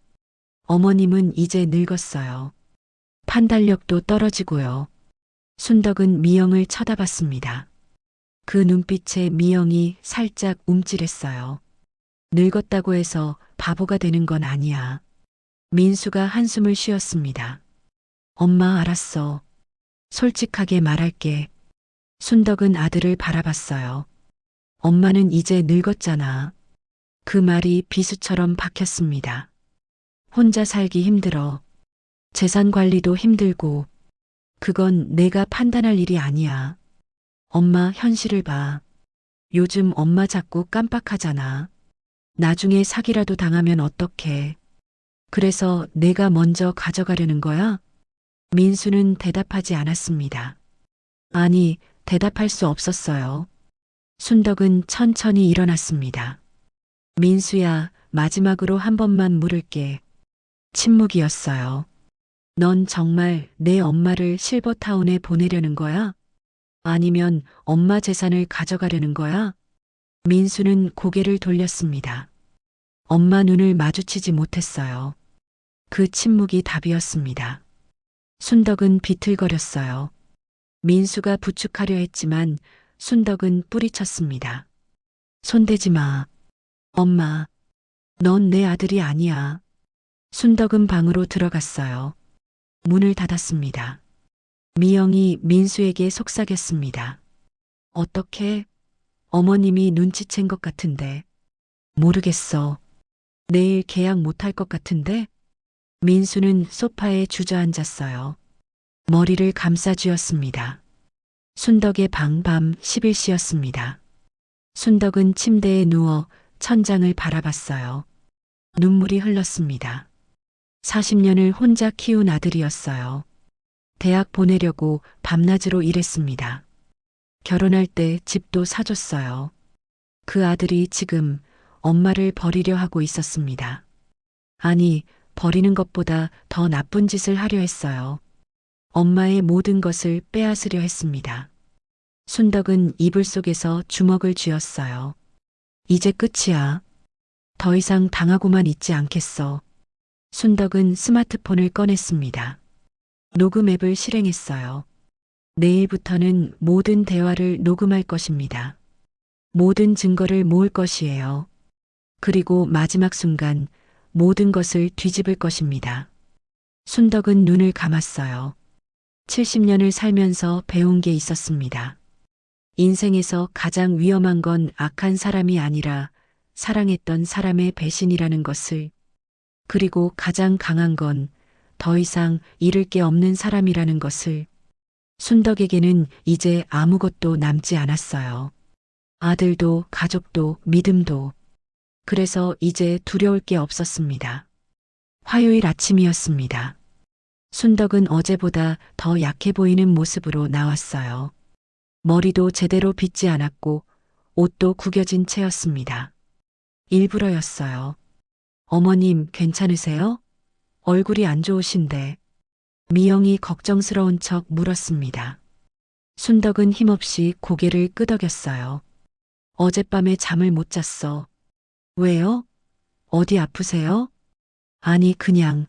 어머님은 이제 늙었어요. 판단력도 떨어지고요. 순덕은 미영을 쳐다봤습니다. 그 눈빛에 미영이 살짝 움찔했어요. 늙었다고 해서 바보가 되는 건 아니야. 민수가 한숨을 쉬었습니다. 엄마, 알았어. 솔직하게 말할게. 순덕은 아들을 바라봤어요. 엄마는 이제 늙었잖아. 그 말이 비수처럼 박혔습니다. 혼자 살기 힘들어. 재산 관리도 힘들고. 그건 내가 판단할 일이 아니야. 엄마, 현실을 봐. 요즘 엄마 자꾸 깜빡하잖아. 나중에 사기라도 당하면 어떡해. 그래서 내가 먼저 가져가려는 거야? 민수는 대답하지 않았습니다. 아니, 대답할 수 없었어요. 순덕은 천천히 일어났습니다. 민수야, 마지막으로 한 번만 물을게. 침묵이었어요. 넌 정말 내 엄마를 실버타운에 보내려는 거야? 아니면 엄마 재산을 가져가려는 거야? 민수는 고개를 돌렸습니다. 엄마 눈을 마주치지 못했어요. 그 침묵이 답이었습니다. 순덕은 비틀거렸어요. 민수가 부축하려 했지만 순덕은 뿌리쳤습니다. 손대지 마. 엄마, 넌 내 아들이 아니야. 순덕은 방으로 들어갔어요. 문을 닫았습니다. 미영이 민수에게 속삭였습니다. 어떻게? 어머님이 눈치챈 것 같은데. 모르겠어. 내일 계약 못할 것 같은데? 민수는 소파에 주저앉았어요. 머리를 감싸쥐었습니다. 순덕의 방 밤 11시였습니다. 순덕은 침대에 누워 천장을 바라봤어요. 눈물이 흘렀습니다. 40년을 혼자 키운 아들이었어요. 대학 보내려고 밤낮으로 일했습니다. 결혼할 때 집도 사줬어요. 그 아들이 지금 엄마를 버리려 하고 있었습니다. 아니, 버리는 것보다 더 나쁜 짓을 하려 했어요. 엄마의 모든 것을 빼앗으려 했습니다. 순덕은 이불 속에서 주먹을 쥐었어요. 이제 끝이야. 더 이상 당하고만 있지 않겠어. 순덕은 스마트폰을 꺼냈습니다. 녹음 앱을 실행했어요. 내일부터는 모든 대화를 녹음할 것입니다. 모든 증거를 모을 것이에요. 그리고 마지막 순간 모든 것을 뒤집을 것입니다. 순덕은 눈을 감았어요. 70년을 살면서 배운 게 있었습니다. 인생에서 가장 위험한 건 악한 사람이 아니라 사랑했던 사람의 배신이라는 것을, 그리고 가장 강한 건 더 이상 잃을 게 없는 사람이라는 것을. 순덕에게는 이제 아무것도 남지 않았어요. 아들도 가족도 믿음도. 그래서 이제 두려울 게 없었습니다. 화요일 아침이었습니다. 순덕은 어제보다 더 약해 보이는 모습으로 나왔어요. 머리도 제대로 빗지 않았고 옷도 구겨진 채였습니다. 일부러였어요. 어머님, 괜찮으세요? 얼굴이 안 좋으신데. 미영이 걱정스러운 척 물었습니다. 순덕은 힘없이 고개를 끄덕였어요. 어젯밤에 잠을 못 잤어. 왜요? 어디 아프세요? 아니, 그냥.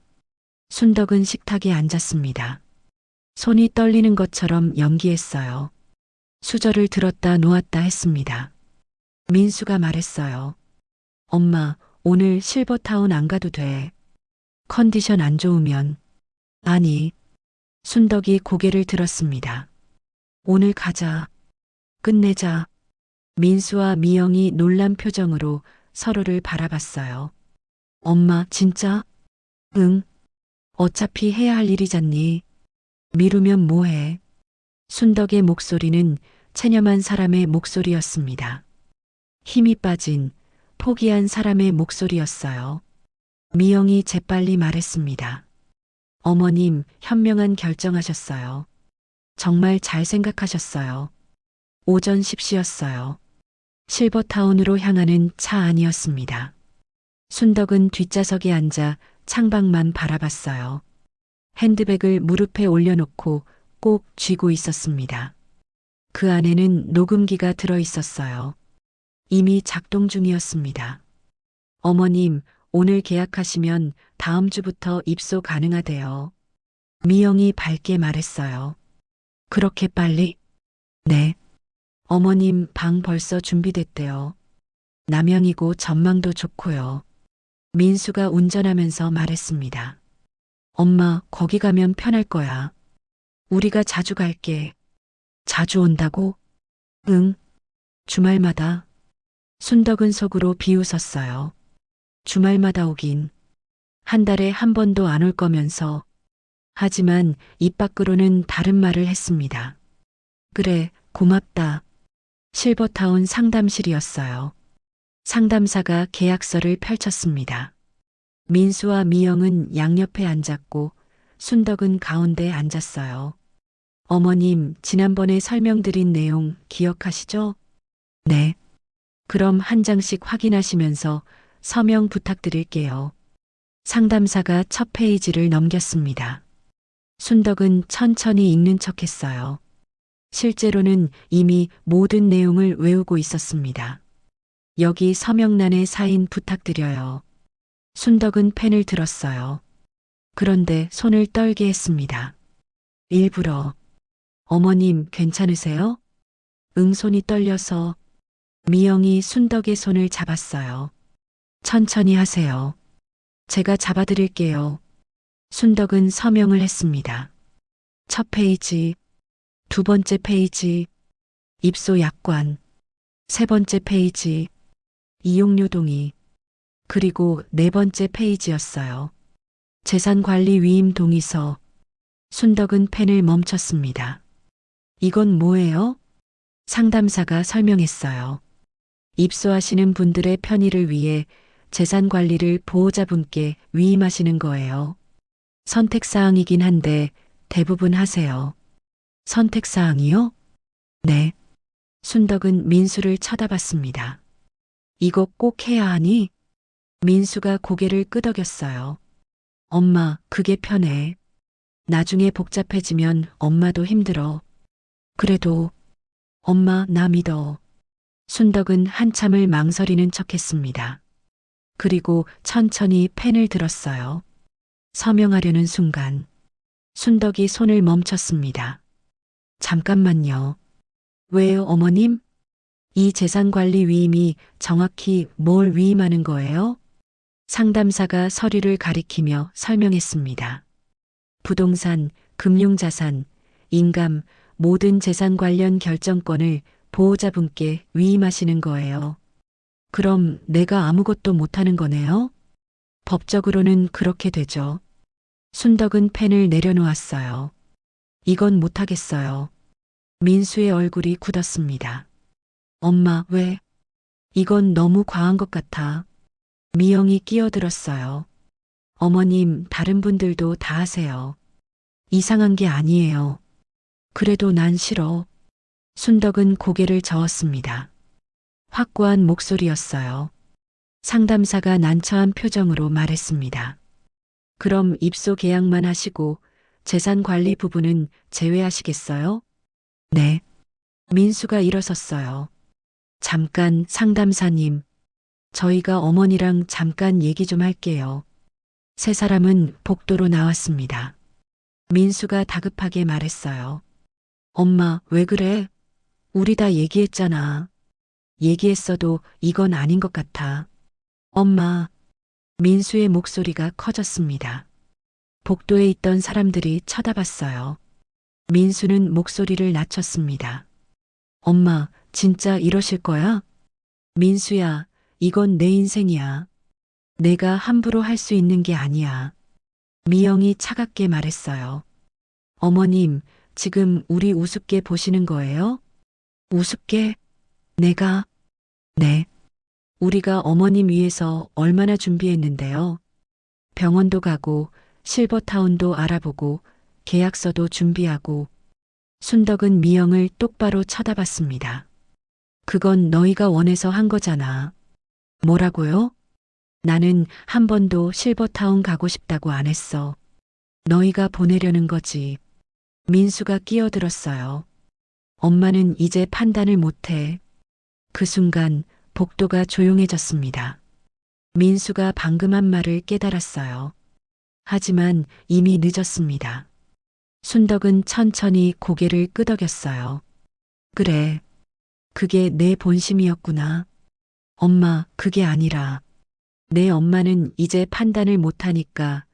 순덕은 식탁에 앉았습니다. 손이 떨리는 것처럼 연기했어요. 수저를 들었다 놓았다 했습니다. 민수가 말했어요. 엄마, 오늘 실버타운 안 가도 돼. 컨디션 안 좋으면. 아니. 순덕이 고개를 들었습니다. 오늘 가자. 끝내자. 민수와 미영이 놀란 표정으로 서로를 바라봤어요. 엄마, 진짜? 응. 어차피 해야 할 일이잖니. 미루면 뭐해. 순덕의 목소리는 체념한 사람의 목소리였습니다. 힘이 빠진, 포기한 사람의 목소리였어요. 미영이 재빨리 말했습니다. 어머님, 현명한 결정하셨어요. 정말 잘 생각하셨어요. 오전 10시였어요. 실버타운으로 향하는 차 안이었습니다. 순덕은 뒷좌석에 앉아 창밖만 바라봤어요. 핸드백을 무릎에 올려놓고 꼭 쥐고 있었습니다. 그 안에는 녹음기가 들어 있었어요. 이미 작동 중이었습니다. 어머님, 오늘 계약하시면 다음 주부터 입소 가능하대요. 미영이 밝게 말했어요. 그렇게 빨리? 네. 어머님 방 벌써 준비됐대요. 남양이고 전망도 좋고요. 민수가 운전하면서 말했습니다. 엄마, 거기 가면 편할 거야. 우리가 자주 갈게. 자주 온다고? 응. 주말마다. 순덕은 속으로 비웃었어요. 주말마다 오긴. 한 달에 한 번도 안 올 거면서. 하지만 입 밖으로는 다른 말을 했습니다. 그래, 고맙다. 실버타운 상담실이었어요. 상담사가 계약서를 펼쳤습니다. 민수와 미영은 양옆에 앉았고 순덕은 가운데 앉았어요. 어머님, 지난번에 설명드린 내용 기억하시죠? 네. 그럼 한 장씩 확인하시면서 서명 부탁드릴게요. 상담사가 첫 페이지를 넘겼습니다. 순덕은 천천히 읽는 척했어요. 실제로는 이미 모든 내용을 외우고 있었습니다. 여기 서명란에 사인 부탁드려요. 순덕은 펜을 들었어요. 그런데 손을 떨게 했습니다. 일부러. 어머님 괜찮으세요? 응, 손이 떨려서. 미영이 순덕의 손을 잡았어요. 천천히 하세요. 제가 잡아드릴게요. 순덕은 서명을 했습니다. 첫 페이지, 두 번째 페이지, 입소 약관, 세 번째 페이지, 이용료 동의, 그리고 네 번째 페이지였어요. 재산관리 위임 동의서. 순덕은 펜을 멈췄습니다. 이건 뭐예요? 상담사가 설명했어요. 입소하시는 분들의 편의를 위해 재산관리를 보호자분께 위임하시는 거예요. 선택사항이긴 한데 대부분 하세요. 선택사항이요? 네. 순덕은 민수를 쳐다봤습니다. 이거 꼭 해야 하니? 민수가 고개를 끄덕였어요. 엄마, 그게 편해. 나중에 복잡해지면 엄마도 힘들어. 그래도 엄마, 나 믿어. 순덕은 한참을 망설이는 척했습니다. 그리고 천천히 펜을 들었어요. 서명하려는 순간 순덕이 손을 멈췄습니다. 잠깐만요. 왜요, 어머님? 이 재산관리 위임이 정확히 뭘 위임하는 거예요? 상담사가 서류를 가리키며 설명했습니다. 부동산, 금융자산, 인감, 모든 재산 관련 결정권을 보호자분께 위임하시는 거예요. 그럼 내가 아무것도 못하는 거네요? 법적으로는 그렇게 되죠. 순덕은 펜을 내려놓았어요. 이건 못하겠어요. 민수의 얼굴이 굳었습니다. 엄마, 왜? 이건 너무 과한 것 같아. 미영이 끼어들었어요. 어머님, 다른 분들도 다 하세요. 이상한 게 아니에요. 그래도 난 싫어. 순덕은 고개를 저었습니다. 확고한 목소리였어요. 상담사가 난처한 표정으로 말했습니다. 그럼 입소 계약만 하시고 재산 관리 부분은 제외하시겠어요? 네. 민수가 일어섰어요. 잠깐, 상담사님. 저희가 어머니랑 잠깐 얘기 좀 할게요. 세 사람은 복도로 나왔습니다. 민수가 다급하게 말했어요. 엄마, 왜 그래? 우리 다 얘기했잖아. 얘기했어도 이건 아닌 것 같아. 엄마, 민수의 목소리가 커졌습니다. 복도에 있던 사람들이 쳐다봤어요. 민수는 목소리를 낮췄습니다. 엄마, 진짜 이러실 거야? 민수야, 이건 내 인생이야. 내가 함부로 할 수 있는 게 아니야. 미영이 차갑게 말했어요. 어머님, 지금 우리 우습게 보시는 거예요? 우습게? 내가? 네. 우리가 어머님 위해서 얼마나 준비했는데요. 병원도 가고 실버타운도 알아보고 계약서도 준비하고. 순덕은 미영을 똑바로 쳐다봤습니다. 그건 너희가 원해서 한 거잖아. 뭐라고요? 나는 한 번도 실버타운 가고 싶다고 안 했어. 너희가 보내려는 거지. 민수가 끼어들었어요. 엄마는 이제 판단을 못해. 그 순간 복도가 조용해졌습니다. 민수가 방금 한 말을 깨달았어요. 하지만 이미 늦었습니다. 순덕은 천천히 고개를 끄덕였어요. 그래. 그게 내 본심이었구나. 엄마, 그게 아니라 내 엄마는 이제 판단을 못하니까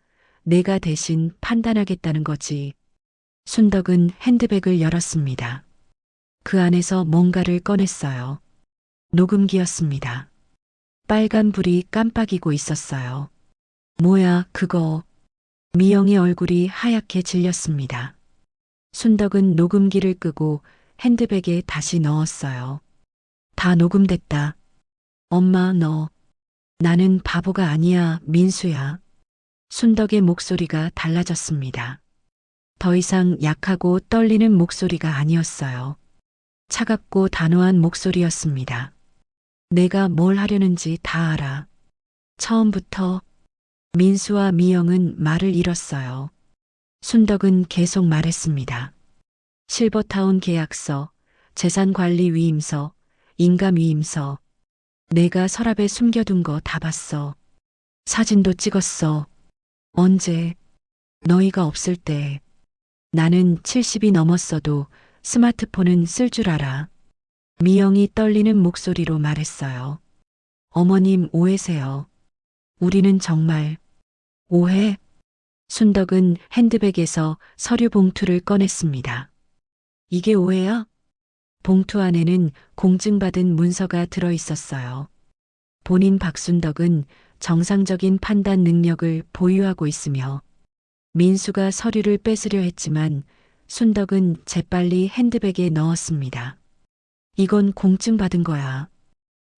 내가 대신 판단하겠다는 거지. 순덕은 핸드백을 열었습니다. 그 안에서 뭔가를 꺼냈어요. 녹음기였습니다. 빨간 불이 깜빡이고 있었어요. 뭐야, 그거. 미영의 얼굴이 하얗게 질렸습니다. 순덕은 녹음기를 끄고 핸드백에 다시 넣었어요. 다 녹음됐다. 엄마, 너. 나는 바보가 아니야, 민수야. 순덕의 목소리가 달라졌습니다. 더 이상 약하고 떨리는 목소리가 아니었어요. 차갑고 단호한 목소리였습니다. 내가 뭘 하려는지 다 알아. 처음부터 민수와 미영은 말을 잃었어요. 순덕은 계속 말했습니다. 실버타운 계약서, 재산관리 위임서, 인감 위임서. 내가 서랍에 숨겨둔 거 다 봤어. 사진도 찍었어. 언제? 너희가 없을 때. 나는 70이 넘었어도 스마트폰은 쓸 줄 알아. 미영이 떨리는 목소리로 말했어요. 어머님 오해세요. 우리는 정말. 오해? 순덕은 핸드백에서 서류 봉투를 꺼냈습니다. 이게 오해야? 봉투 안에는 공증받은 문서가 들어 있었어요. 본인 박순덕은 정상적인 판단 능력을 보유하고 있으며 민수가 서류를 뺏으려 했지만 순덕은 재빨리 핸드백에 넣었습니다. 이건 공증받은 거야.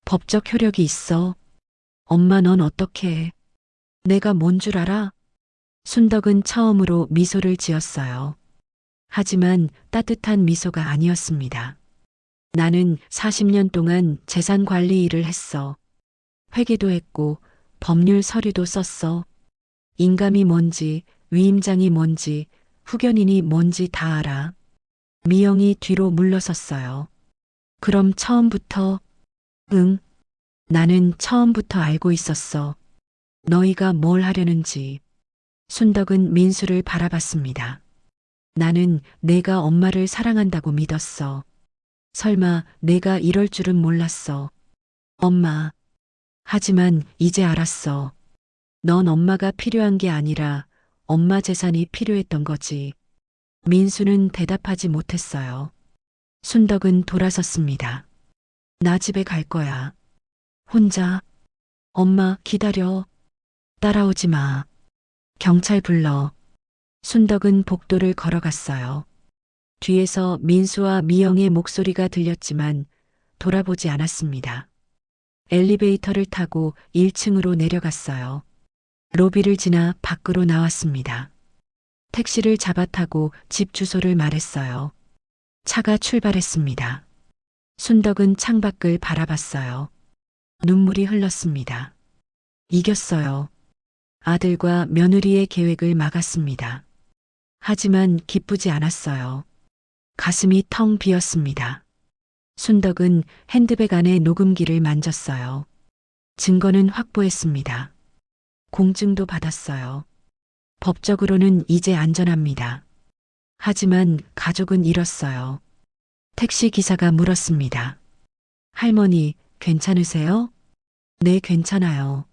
법적 효력이 있어. 엄마 넌 어떻게 해? 내가 뭔 줄 알아? 순덕은 처음으로 미소를 지었어요. 하지만 따뜻한 미소가 아니었습니다. 나는 40년 동안 재산 관리 일을 했어. 회계도 했고 법률 서류도 썼어. 인감이 뭔지, 위임장이 뭔지, 후견인이 뭔지 다 알아. 미영이 뒤로 물러섰어요. 그럼 처음부터, 응. 나는 처음부터 알고 있었어. 너희가 뭘 하려는지. 순덕은 민수를 바라봤습니다. 나는 내가 엄마를 사랑한다고 믿었어. 설마 내가 이럴 줄은 몰랐어. 엄마. 하지만 이제 알았어. 넌 엄마가 필요한 게 아니라 엄마 재산이 필요했던 거지. 민수는 대답하지 못했어요. 순덕은 돌아섰습니다. 나 집에 갈 거야. 혼자. 엄마 기다려. 따라오지 마. 경찰 불러. 순덕은 복도를 걸어갔어요. 뒤에서 민수와 미영의 목소리가 들렸지만 돌아보지 않았습니다. 엘리베이터를 타고 1층으로 내려갔어요. 로비를 지나 밖으로 나왔습니다. 택시를 잡아 타고 집 주소를 말했어요. 차가 출발했습니다. 순덕은 창밖을 바라봤어요. 눈물이 흘렀습니다. 이겼어요. 아들과 며느리의 계획을 막았습니다. 하지만 기쁘지 않았어요. 가슴이 텅 비었습니다. 순덕은 핸드백 안에 녹음기를 만졌어요. 증거는 확보했습니다. 공증도 받았어요. 법적으로는 이제 안전합니다. 하지만 가족은 잃었어요. 택시 기사가 물었습니다. 할머니, 괜찮으세요? 네, 괜찮아요.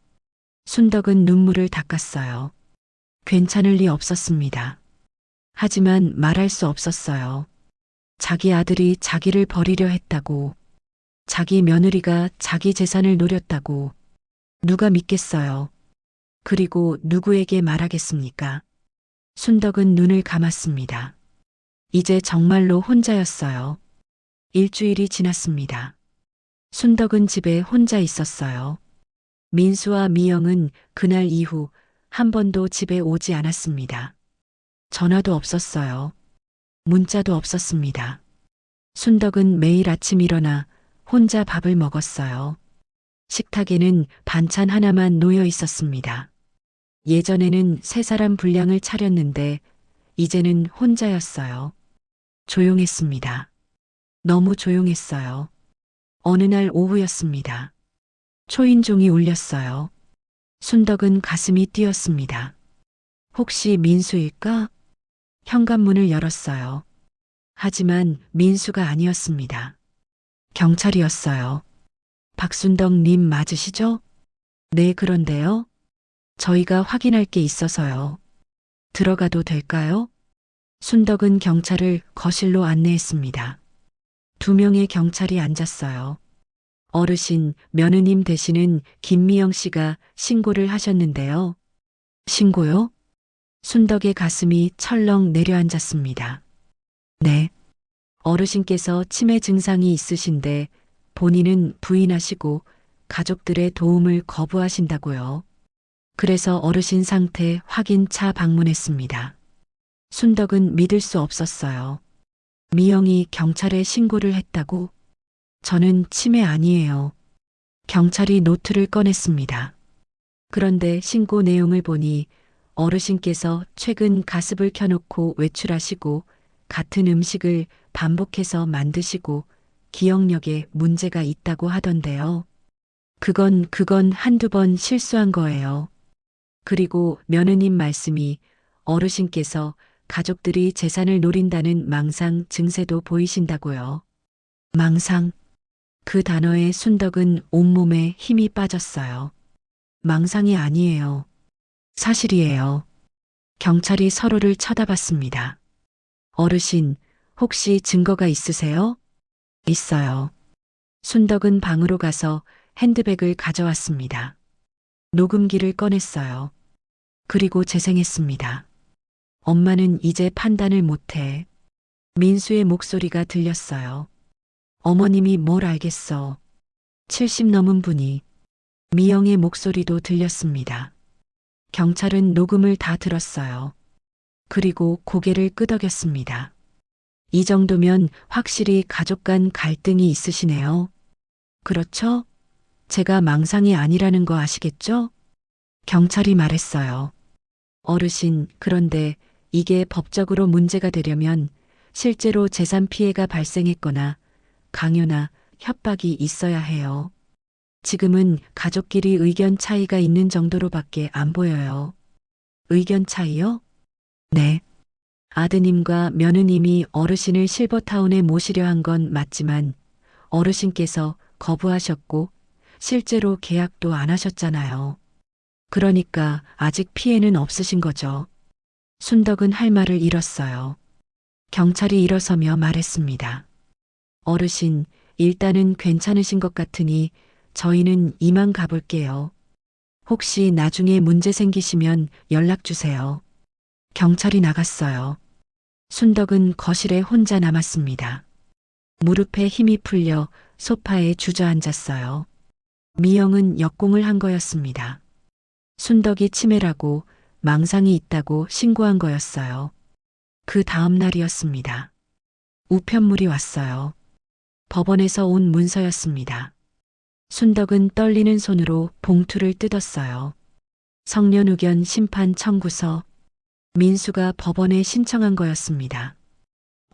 순덕은 눈물을 닦았어요. 괜찮을 리 없었습니다. 하지만 말할 수 없었어요. 자기 아들이 자기를 버리려 했다고, 자기 며느리가 자기 재산을 노렸다고, 누가 믿겠어요? 그리고 누구에게 말하겠습니까? 순덕은 눈을 감았습니다. 이제 정말로 혼자였어요. 일주일이 지났습니다. 순덕은 집에 혼자 있었어요. 민수와 미영은 그날 이후 한 번도 집에 오지 않았습니다. 전화도 없었어요. 문자도 없었습니다. 순덕은 매일 아침 일어나 혼자 밥을 먹었어요. 식탁에는 반찬 하나만 놓여 있었습니다. 예전에는 세 사람 분량을 차렸는데 이제는 혼자였어요. 조용했습니다. 너무 조용했어요. 어느 날 오후였습니다. 초인종이 울렸어요. 순덕은 가슴이 뛰었습니다. 혹시 민수일까? 현관문을 열었어요. 하지만 민수가 아니었습니다. 경찰이었어요. 박순덕님 맞으시죠? 네, 그런데요. 저희가 확인할 게 있어서요. 들어가도 될까요? 순덕은 경찰을 거실로 안내했습니다. 2명의 경찰이 앉았어요. 어르신, 며느님 되시는 김미영 씨가 신고를 하셨는데요. 신고요? 순덕의 가슴이 철렁 내려앉았습니다. 네. 어르신께서 치매 증상이 있으신데 본인은 부인하시고 가족들의 도움을 거부하신다고요. 그래서 어르신 상태 확인차 방문했습니다. 순덕은 믿을 수 없었어요. 미영이 경찰에 신고를 했다고? 저는 치매 아니에요. 경찰이 노트를 꺼냈습니다. 그런데 신고 내용을 보니 어르신께서 최근 가습을 켜놓고 외출하시고 같은 음식을 반복해서 만드시고 기억력에 문제가 있다고 하던데요. 그건 한두 번 실수한 거예요. 그리고 며느님 말씀이 어르신께서 가족들이 재산을 노린다는 망상 증세도 보이신다고요. 망상. 그 단어에 순덕은 온몸에 힘이 빠졌어요. 망상이 아니에요. 사실이에요. 경찰이 서로를 쳐다봤습니다. 어르신, 혹시 증거가 있으세요? 있어요. 순덕은 방으로 가서 핸드백을 가져왔습니다. 녹음기를 꺼냈어요. 그리고 재생했습니다. 엄마는 이제 판단을 못해. 민수의 목소리가 들렸어요. 어머님이 뭘 알겠어. 70 넘은 분이. 미영의 목소리도 들렸습니다. 경찰은 녹음을 다 들었어요. 그리고 고개를 끄덕였습니다. 이 정도면 확실히 가족 간 갈등이 있으시네요. 그렇죠? 제가 망상이 아니라는 거 아시겠죠? 경찰이 말했어요. 어르신, 그런데 이게 법적으로 문제가 되려면 실제로 재산 피해가 발생했거나 강요나 협박이 있어야 해요. 지금은 가족끼리 의견 차이가 있는 정도로밖에 안 보여요. 의견 차이요? 네. 아드님과 며느님이 어르신을 실버타운에 모시려 한 건 맞지만 어르신께서 거부하셨고 실제로 계약도 안 하셨잖아요. 그러니까 아직 피해는 없으신 거죠. 순덕은 할 말을 잃었어요. 경찰이 일어서며 말했습니다. 어르신, 일단은 괜찮으신 것 같으니 저희는 이만 가볼게요. 혹시 나중에 문제 생기시면 연락 주세요. 경찰이 나갔어요. 순덕은 거실에 혼자 남았습니다. 무릎에 힘이 풀려 소파에 주저앉았어요. 미영은 역공을 한 거였습니다. 순덕이 치매라고 망상이 있다고 신고한 거였어요. 그 다음 날이었습니다. 우편물이 왔어요. 법원에서 온 문서였습니다. 순덕은 떨리는 손으로 봉투를 뜯었어요. 성년 의견 심판 청구서. 민수가 법원에 신청한 거였습니다.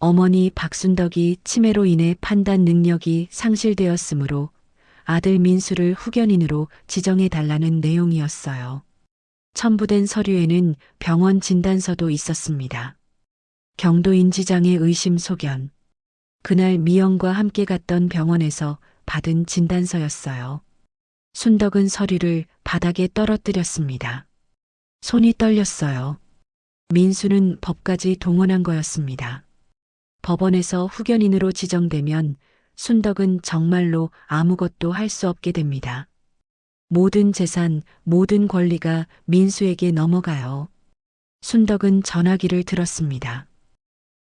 어머니 박순덕이 치매로 인해 판단 능력이 상실되었으므로 아들 민수를 후견인으로 지정해 달라는 내용이었어요. 첨부된 서류에는 병원 진단서도 있었습니다. 경도인지장의 의심 소견. 그날 미영과 함께 갔던 병원에서 받은 진단서였어요. 순덕은 서류를 바닥에 떨어뜨렸습니다. 손이 떨렸어요. 민수는 법까지 동원한 거였습니다. 법원에서 후견인으로 지정되면 순덕은 정말로 아무것도 할 수 없게 됩니다. 모든 재산, 모든 권리가 민수에게 넘어가요. 순덕은 전화기를 들었습니다.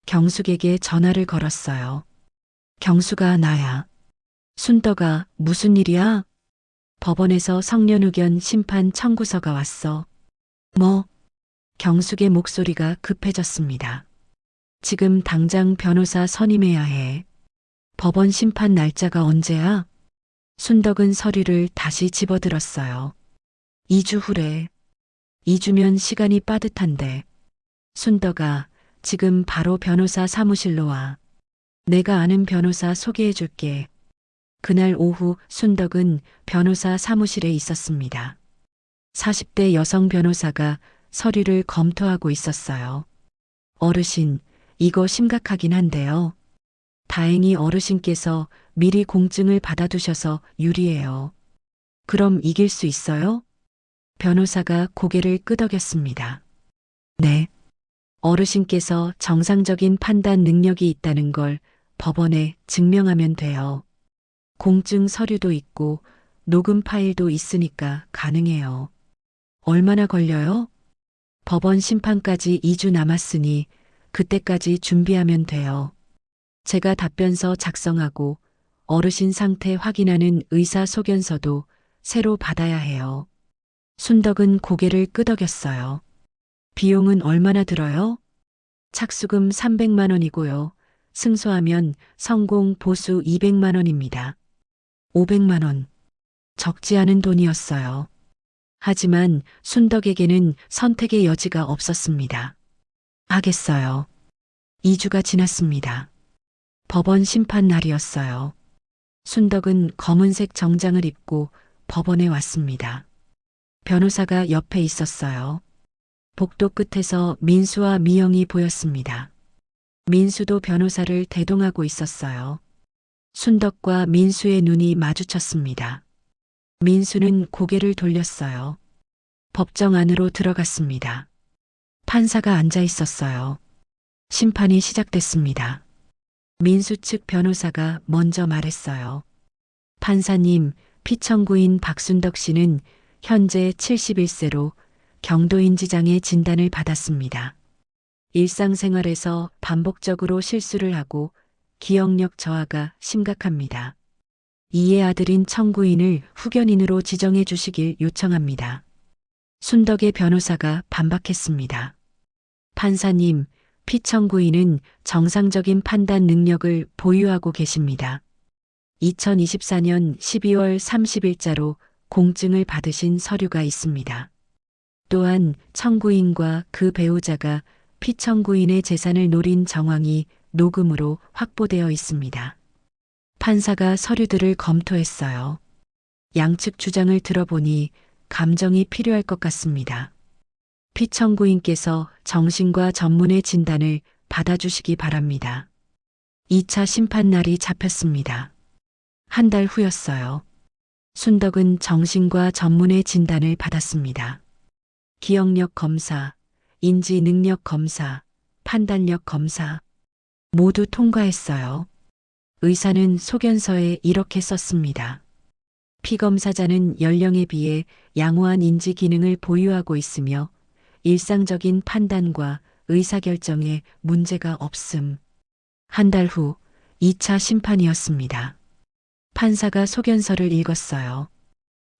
경숙에게 전화를 걸었어요. 경수가 나야. 순덕아, 무슨 일이야? 법원에서 성년 의견 심판 청구서가 왔어. 뭐? 경숙의 목소리가 급해졌습니다. 지금 당장 변호사 선임해야 해. 법원 심판 날짜가 언제야? 순덕은 서류를 다시 집어들었어요. 2주 후래. 2주면 시간이 빠듯한데. 순덕아, 지금 바로 변호사 사무실로 와. 내가 아는 변호사 소개해 줄게. 그날 오후 순덕은 변호사 사무실에 있었습니다. 40대 여성 변호사가 서류를 검토하고 있었어요. 어르신, 이거 심각하긴 한데요. 다행히 어르신께서 미리 공증을 받아두셔서 유리해요. 그럼 이길 수 있어요? 변호사가 고개를 끄덕였습니다. 네. 어르신께서 정상적인 판단 능력이 있다는 걸 법원에 증명하면 돼요. 공증 서류도 있고 녹음 파일도 있으니까 가능해요. 얼마나 걸려요? 법원 심판까지 2주 남았으니 그때까지 준비하면 돼요. 제가 답변서 작성하고 어르신 상태 확인하는 의사소견서도 새로 받아야 해요. 순덕은 고개를 끄덕였어요. 비용은 얼마나 들어요? 착수금 300만 원이고요. 승소하면 성공 보수 200만 원입니다. 500만 원. 적지 않은 돈이었어요. 하지만 순덕에게는 선택의 여지가 없었습니다. 하겠어요. 2주가 지났습니다. 법원 심판 날이었어요. 순덕은 검은색 정장을 입고 법원에 왔습니다. 변호사가 옆에 있었어요. 복도 끝에서 민수와 미영이 보였습니다. 민수도 변호사를 대동하고 있었어요. 순덕과 민수의 눈이 마주쳤습니다. 민수는 고개를 돌렸어요. 법정 안으로 들어갔습니다. 판사가 앉아 있었어요. 심판이 시작됐습니다. 민수 측 변호사가 먼저 말했어요. 판사님, 피청구인 박순덕 씨는 현재 71세로 경도인지장애 진단을 받았습니다. 일상생활에서 반복적으로 실수를 하고 기억력 저하가 심각합니다. 이의 아들인 청구인을 후견인으로 지정해 주시길 요청합니다. 순덕의 변호사가 반박했습니다. 판사님, 피청구인은 정상적인 판단 능력을 보유하고 계십니다. 2024년 12월 30일자로 공증을 받으신 서류가 있습니다. 또한 청구인과 그 배우자가 피청구인의 재산을 노린 정황이 녹음으로 확보되어 있습니다. 판사가 서류들을 검토했어요. 양측 주장을 들어보니 감정이 필요할 것 같습니다. 피청구인께서 정신과 전문의 진단을 받아주시기 바랍니다. 2차 심판 날이 잡혔습니다. 한 달 후였어요. 순덕은 정신과 전문의 진단을 받았습니다. 기억력 검사, 인지 능력 검사, 판단력 검사 모두 통과했어요. 의사는 소견서에 이렇게 썼습니다. 피검사자는 연령에 비해 양호한 인지 기능을 보유하고 있으며 일상적인 판단과 의사결정에 문제가 없음. 한 달 후 2차 심판이었습니다. 판사가 소견서를 읽었어요.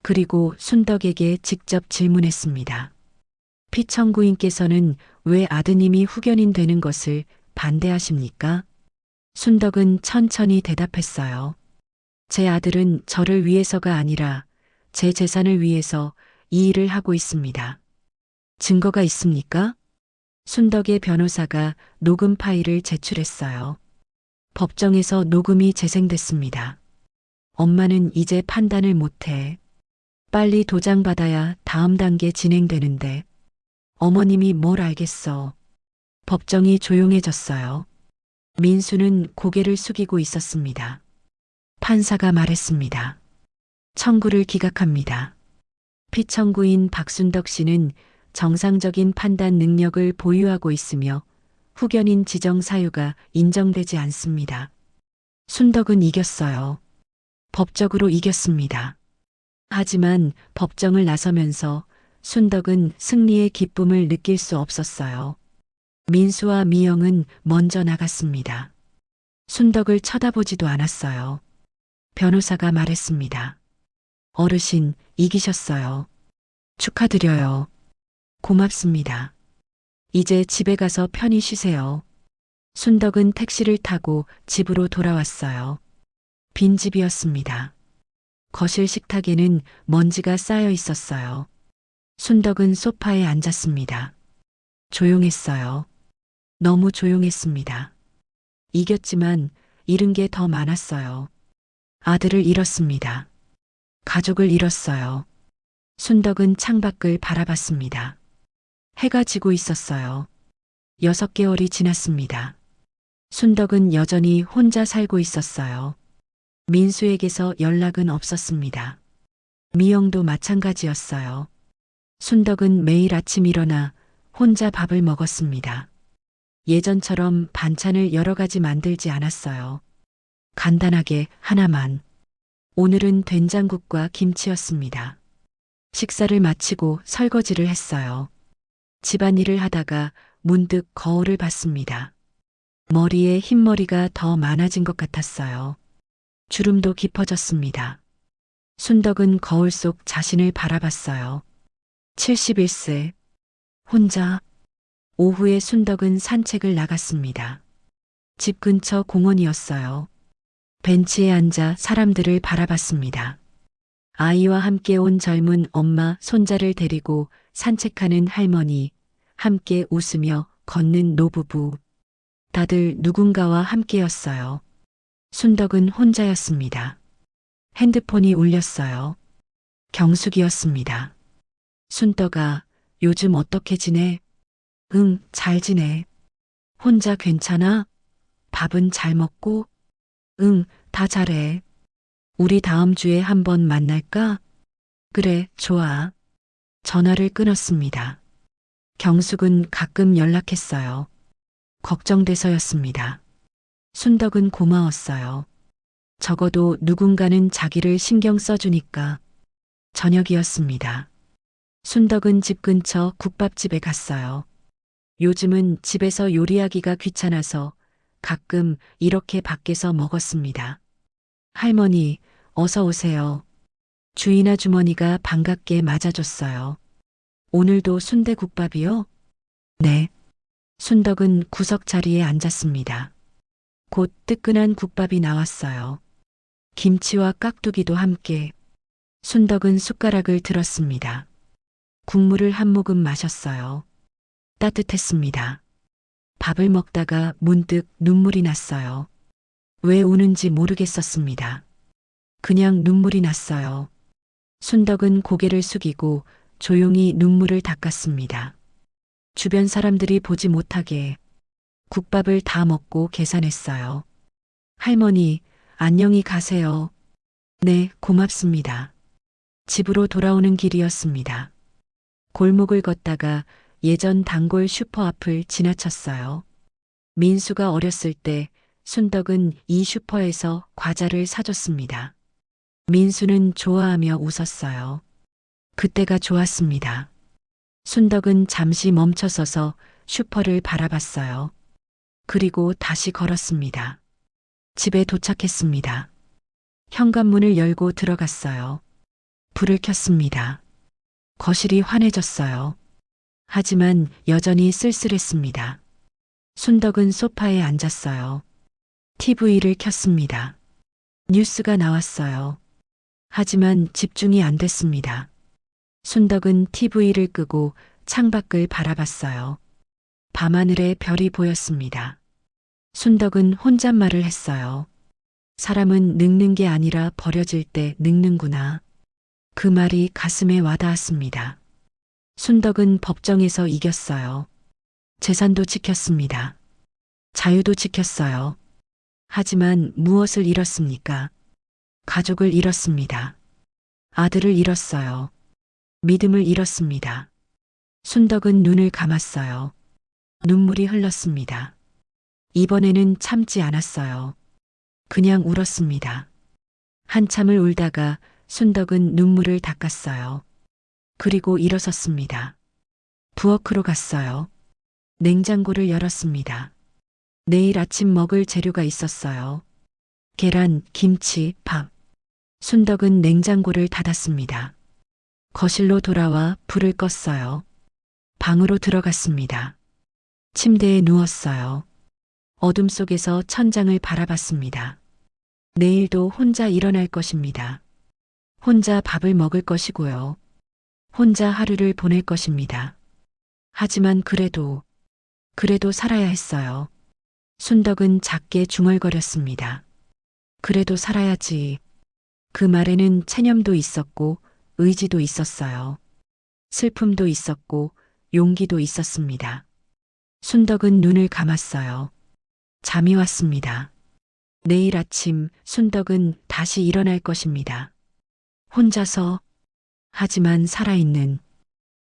그리고 순덕에게 직접 질문했습니다. 피청구인께서는 왜 아드님이 후견인 되는 것을 반대하십니까? 순덕은 천천히 대답했어요. 제 아들은 저를 위해서가 아니라 제 재산을 위해서 이 일을 하고 있습니다. 증거가 있습니까? 순덕의 변호사가 녹음 파일을 제출했어요. 법정에서 녹음이 재생됐습니다. 엄마는 이제 판단을 못해. 빨리 도장받아야 다음 단계 진행되는데. 어머님이 뭘 알겠어. 법정이 조용해졌어요. 민수는 고개를 숙이고 있었습니다. 판사가 말했습니다. 청구를 기각합니다. 피청구인 박순덕 씨는 정상적인 판단 능력을 보유하고 있으며 후견인 지정 사유가 인정되지 않습니다. 순덕은 이겼어요. 법적으로 이겼습니다. 하지만 법정을 나서면서 순덕은 승리의 기쁨을 느낄 수 없었어요. 민수와 미영은 먼저 나갔습니다. 순덕을 쳐다보지도 않았어요. 변호사가 말했습니다. 어르신, 이기셨어요. 축하드려요. 고맙습니다. 이제 집에 가서 편히 쉬세요. 순덕은 택시를 타고 집으로 돌아왔어요. 빈집이었습니다. 거실 식탁에는 먼지가 쌓여 있었어요. 순덕은 소파에 앉았습니다. 조용했어요. 너무 조용했습니다. 이겼지만 잃은 게 더 많았어요. 아들을 잃었습니다. 가족을 잃었어요. 순덕은 창밖을 바라봤습니다. 해가 지고 있었어요. 6개월이 지났습니다. 순덕은 여전히 혼자 살고 있었어요. 민수에게서 연락은 없었습니다. 미영도 마찬가지였어요. 순덕은 매일 아침 일어나 혼자 밥을 먹었습니다. 예전처럼 반찬을 여러 가지 만들지 않았어요. 간단하게 하나만. 오늘은 된장국과 김치였습니다. 식사를 마치고 설거지를 했어요. 집안일을 하다가 문득 거울을 봤습니다. 머리에 흰머리가 더 많아진 것 같았어요. 주름도 깊어졌습니다. 순덕은 거울 속 자신을 바라봤어요. 71세. 혼자. 오후에 순덕은 산책을 나갔습니다. 집 근처 공원이었어요. 벤치에 앉아 사람들을 바라봤습니다. 아이와 함께 온 젊은 엄마, 손자를 데리고 산책하는 할머니, 함께 웃으며 걷는 노부부. 다들 누군가와 함께였어요. 순덕은 혼자였습니다. 핸드폰이 울렸어요. 경숙이었습니다. 순덕아, 요즘 어떻게 지내? 응, 잘 지내. 혼자 괜찮아? 밥은 잘 먹고? 응, 다 잘해. 우리 다음 주에 한번 만날까? 그래, 좋아. 전화를 끊었습니다. 경숙은 가끔 연락했어요. 걱정돼서였습니다. 순덕은 고마웠어요. 적어도 누군가는 자기를 신경 써주니까. 저녁이었습니다. 순덕은 집 근처 국밥집에 갔어요. 요즘은 집에서 요리하기가 귀찮아서 가끔 이렇게 밖에서 먹었습니다. 할머니, 어서 오세요. 주인 아주머니가 반갑게 맞아줬어요. 오늘도 순대국밥이요? 네. 순덕은 구석 자리에 앉았습니다. 곧 뜨끈한 국밥이 나왔어요. 김치와 깍두기도 함께. 순덕은 숟가락을 들었습니다. 국물을 한 모금 마셨어요. 따뜻했습니다. 밥을 먹다가 문득 눈물이 났어요. 왜 우는지 모르겠었습니다. 그냥 눈물이 났어요. 순덕은 고개를 숙이고 조용히 눈물을 닦았습니다. 주변 사람들이 보지 못하게 국밥을 다 먹고 계산했어요. 할머니, 안녕히 가세요. 네, 고맙습니다. 집으로 돌아오는 길이었습니다. 골목을 걷다가 예전 단골 슈퍼 앞을 지나쳤어요. 민수가 어렸을 때 순덕은 이 슈퍼에서 과자를 사줬습니다. 민수는 좋아하며 웃었어요. 그때가 좋았습니다. 순덕은 잠시 멈춰서서 슈퍼를 바라봤어요. 그리고 다시 걸었습니다. 집에 도착했습니다. 현관문을 열고 들어갔어요. 불을 켰습니다. 거실이 환해졌어요. 하지만 여전히 쓸쓸했습니다. 순덕은 소파에 앉았어요. TV를 켰습니다. 뉴스가 나왔어요. 하지만 집중이 안 됐습니다. 순덕은 TV를 끄고 창밖을 바라봤어요. 밤하늘에 별이 보였습니다. 순덕은 혼잣말을 했어요. 사람은 늙는 게 아니라 버려질 때 늙는구나. 그 말이 가슴에 와닿았습니다. 순덕은 법정에서 이겼어요. 재산도 지켰습니다. 자유도 지켰어요. 하지만 무엇을 잃었습니까? 가족을 잃었습니다. 아들을 잃었어요. 믿음을 잃었습니다. 순덕은 눈을 감았어요. 눈물이 흘렀습니다. 이번에는 참지 않았어요. 그냥 울었습니다. 한참을 울다가 순덕은 눈물을 닦았어요. 그리고 일어섰습니다. 부엌으로 갔어요. 냉장고를 열었습니다. 내일 아침 먹을 재료가 있었어요. 계란, 김치, 밥. 순덕은 냉장고를 닫았습니다. 거실로 돌아와 불을 껐어요. 방으로 들어갔습니다. 침대에 누웠어요. 어둠 속에서 천장을 바라봤습니다. 내일도 혼자 일어날 것입니다. 혼자 밥을 먹을 것이고요. 혼자 하루를 보낼 것입니다. 하지만 그래도 살아야 했어요. 순덕은 작게 중얼거렸습니다. 그래도 살아야지. 그 말에는 체념도 있었고 의지도 있었어요. 슬픔도 있었고 용기도 있었습니다. 순덕은 눈을 감았어요. 잠이 왔습니다. 내일 아침 순덕은 다시 일어날 것입니다. 혼자서, 하지만 살아있는